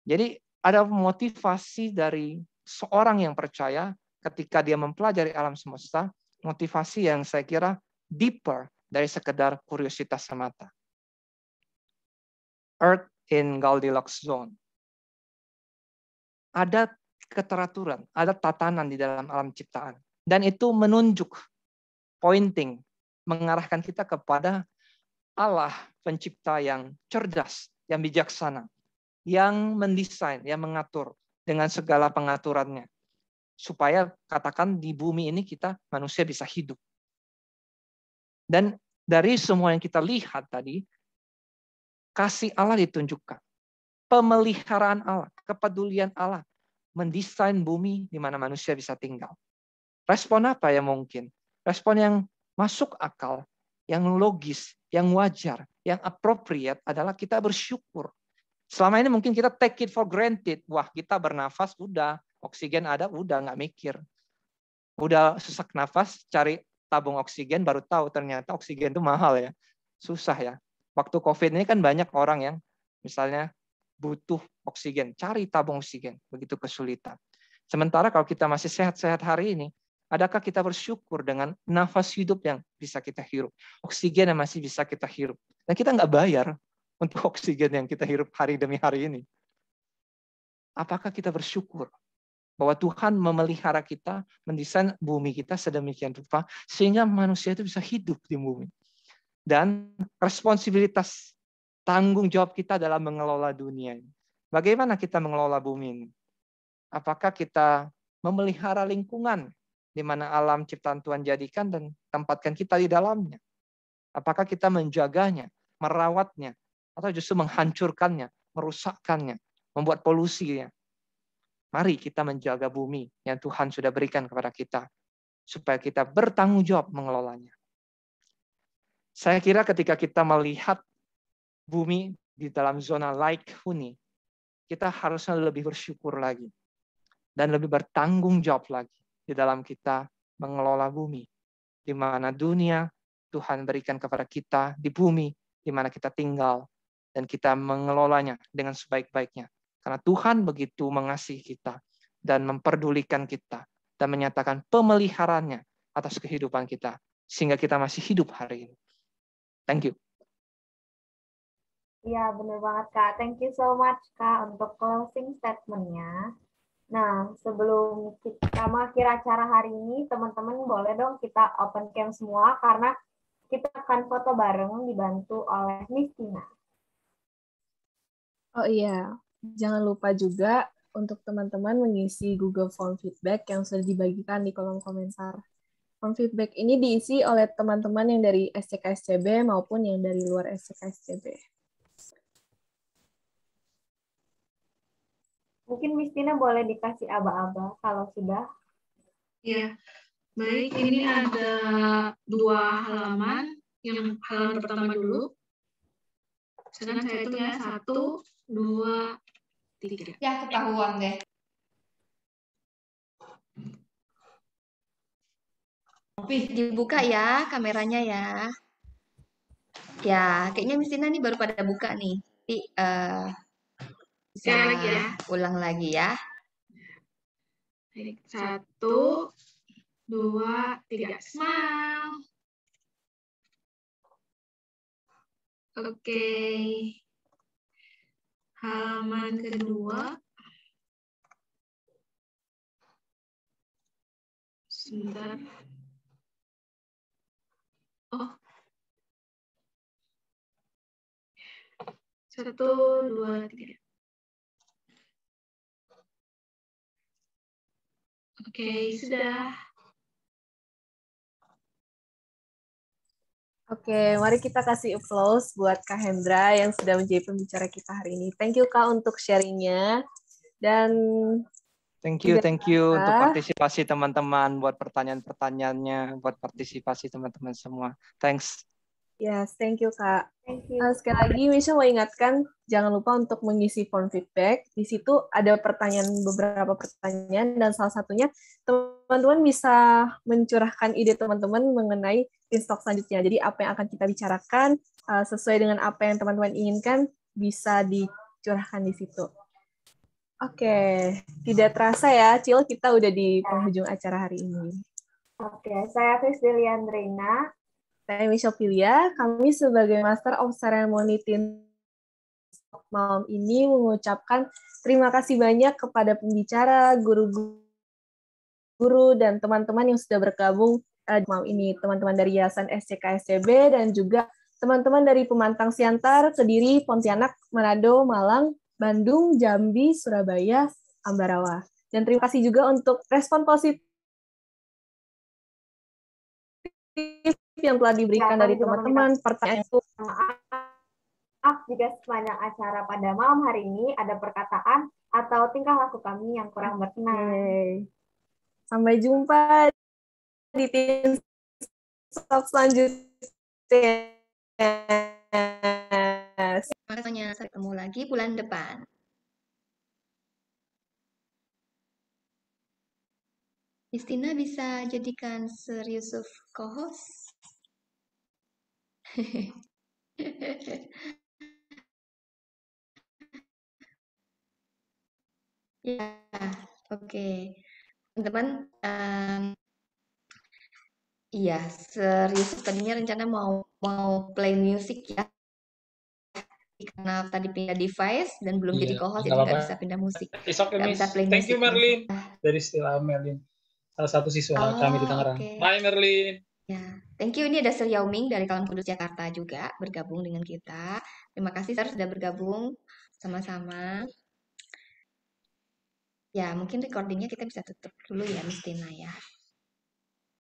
Jadi ada motivasi dari seorang yang percaya ketika dia mempelajari alam semesta, motivasi yang saya kira deeper dari sekedar kuriositas semata. Earth in Goldilocks zone. Ada keteraturan, ada tatanan di dalam alam ciptaan. Dan itu menunjuk, pointing, mengarahkan kita kepada Allah pencipta yang cerdas, yang bijaksana, yang mendesain, yang mengatur dengan segala pengaturannya. Supaya katakan di bumi ini kita manusia bisa hidup. Dan dari semua yang kita lihat tadi, kasih Allah ditunjukkan. Pemeliharaan Allah, kepedulian Allah, mendesain bumi di mana manusia bisa tinggal. Respon apa yang mungkin? Respon yang masuk akal, yang logis, yang wajar, yang appropriate adalah kita bersyukur. Selama ini mungkin kita take it for granted. Wah, kita bernafas, udah. Oksigen ada, udah, nggak mikir. Udah sesak nafas, cari tabung oksigen, baru tahu ternyata oksigen itu mahal ya. Susah ya. Waktu COVID ini kan banyak orang yang misalnya butuh oksigen, cari tabung oksigen, begitu kesulitan. Sementara kalau kita masih sehat-sehat hari ini, adakah kita bersyukur dengan nafas hidup yang bisa kita hirup, oksigen yang masih bisa kita hirup, dan kita nggak bayar untuk oksigen yang kita hirup hari demi hari ini? Apakah kita bersyukur bahwa Tuhan memelihara kita, mendesain bumi kita sedemikian rupa, sehingga manusia itu bisa hidup di bumi. Dan responsibilitas, tanggung jawab kita dalam mengelola dunia ini. Bagaimana kita mengelola bumi ini? Apakah kita memelihara lingkungan di mana alam ciptaan Tuhan jadikan dan tempatkan kita di dalamnya? Apakah kita menjaganya, merawatnya, atau justru menghancurkannya, merusakkannya, membuat polusinya? Mari kita menjaga bumi yang Tuhan sudah berikan kepada kita, supaya kita bertanggung jawab mengelolanya. Saya kira ketika kita melihat bumi di dalam zona laik huni, kita harusnya lebih bersyukur lagi dan lebih bertanggung jawab lagi di dalam kita mengelola bumi, di mana dunia Tuhan berikan kepada kita di bumi, di mana kita tinggal, dan kita mengelolanya dengan sebaik-baiknya. Karena Tuhan begitu mengasihi kita dan memperdulikan kita dan menyatakan pemeliharaannya atas kehidupan kita, sehingga kita masih hidup hari ini. Thank you. Iya, benar banget, Kak. Thank you so much, Kak, untuk closing statement-nya. Nah, sebelum kita mengakhiri acara hari ini, teman-teman boleh dong kita open cam semua, karena kita akan foto bareng dibantu oleh Miss Tina. Oh iya, jangan lupa juga untuk teman-teman mengisi Google Form feedback yang sudah dibagikan di kolom komentar. Form feedback ini diisi oleh teman-teman yang dari SCK-SCB maupun yang dari luar SCK-SCB. Mungkin Miss Tina boleh dikasih aba-aba kalau sudah. Ya, baik. Ini ada 2 halaman. Yang halaman pertama dulu. Sedangkan saya hitung ya, 1, 2, 3. Ya, ketahuan deh. Dibuka ya kameranya ya. Ya, kayaknya Miss Tina nih baru pada buka nih. Jadi, bisa lagi ya. ulang lagi ya. 1, 2, 3. Smile. Oke. Halaman kedua. Sebentar. Oh. 1, 2, 3. Oke, sudah. Oke, mari kita kasih applause buat Kak Hendra yang sudah menjadi pembicara kita hari ini. Thank you Kak untuk sharingnya. Dan Thank you tidak untuk terasa, partisipasi teman-teman, buat pertanyaan-pertanyaannya, buat partisipasi teman-teman semua. Thanks. yes, thank you Kak. Thank you. Sekali lagi, Misha mau ingatkan, jangan lupa untuk mengisi form feedback. Di situ ada beberapa pertanyaan, dan salah satunya teman-teman bisa mencurahkan ide teman-teman mengenai Beanstalk selanjutnya. Jadi apa yang akan kita bicarakan, sesuai dengan apa yang teman-teman inginkan, bisa dicurahkan di situ. Oke, tidak terasa ya, Cil, kita udah di penghujung acara hari ini. Oke, saya Krisdeliandrina. Saya Michelle Pilia, kami sebagai Master of Ceremony Tim malam ini mengucapkan terima kasih banyak kepada pembicara, guru-guru, dan teman-teman yang sudah bergabung malam ini. Teman-teman dari Yayasan SCK SCB dan juga teman-teman dari Pemantang Siantar, Kediri, Pontianak, Manado, Malang, Bandung, Jambi, Surabaya, Ambarawa. Dan terima kasih juga untuk respon positif yang telah diberikan dari teman-teman, pertanyaan itu. Maaf jika sepanjang acara pada malam hari ini ada perkataan atau tingkah laku kami yang kurang berkenan. Okay. Sampai jumpa di tim selanjutnya. Makanya sampai ketemu lagi bulan depan. Istina bisa jadikan Sir Yusuf co-host? Ya, oke. Teman-teman, iya, Sir Yusuf tadinya rencana mau play music ya. Karena tadi pindah device dan belum jadi co-host, jadi nggak bisa pindah musik. Nggak bisa play Thank musik. you, Merlin. Dari Stila Merlin. Salah satu siswa kami di Tangerang. Okay. Bye, Merlin. Ya, thank you. Ini ada Sir Yao Ming dari Kalam Kudus Jakarta juga bergabung dengan kita. Terima kasih Sir sudah bergabung sama-sama. Ya, mungkin recordingnya kita bisa tutup dulu ya, Miss Tina ya.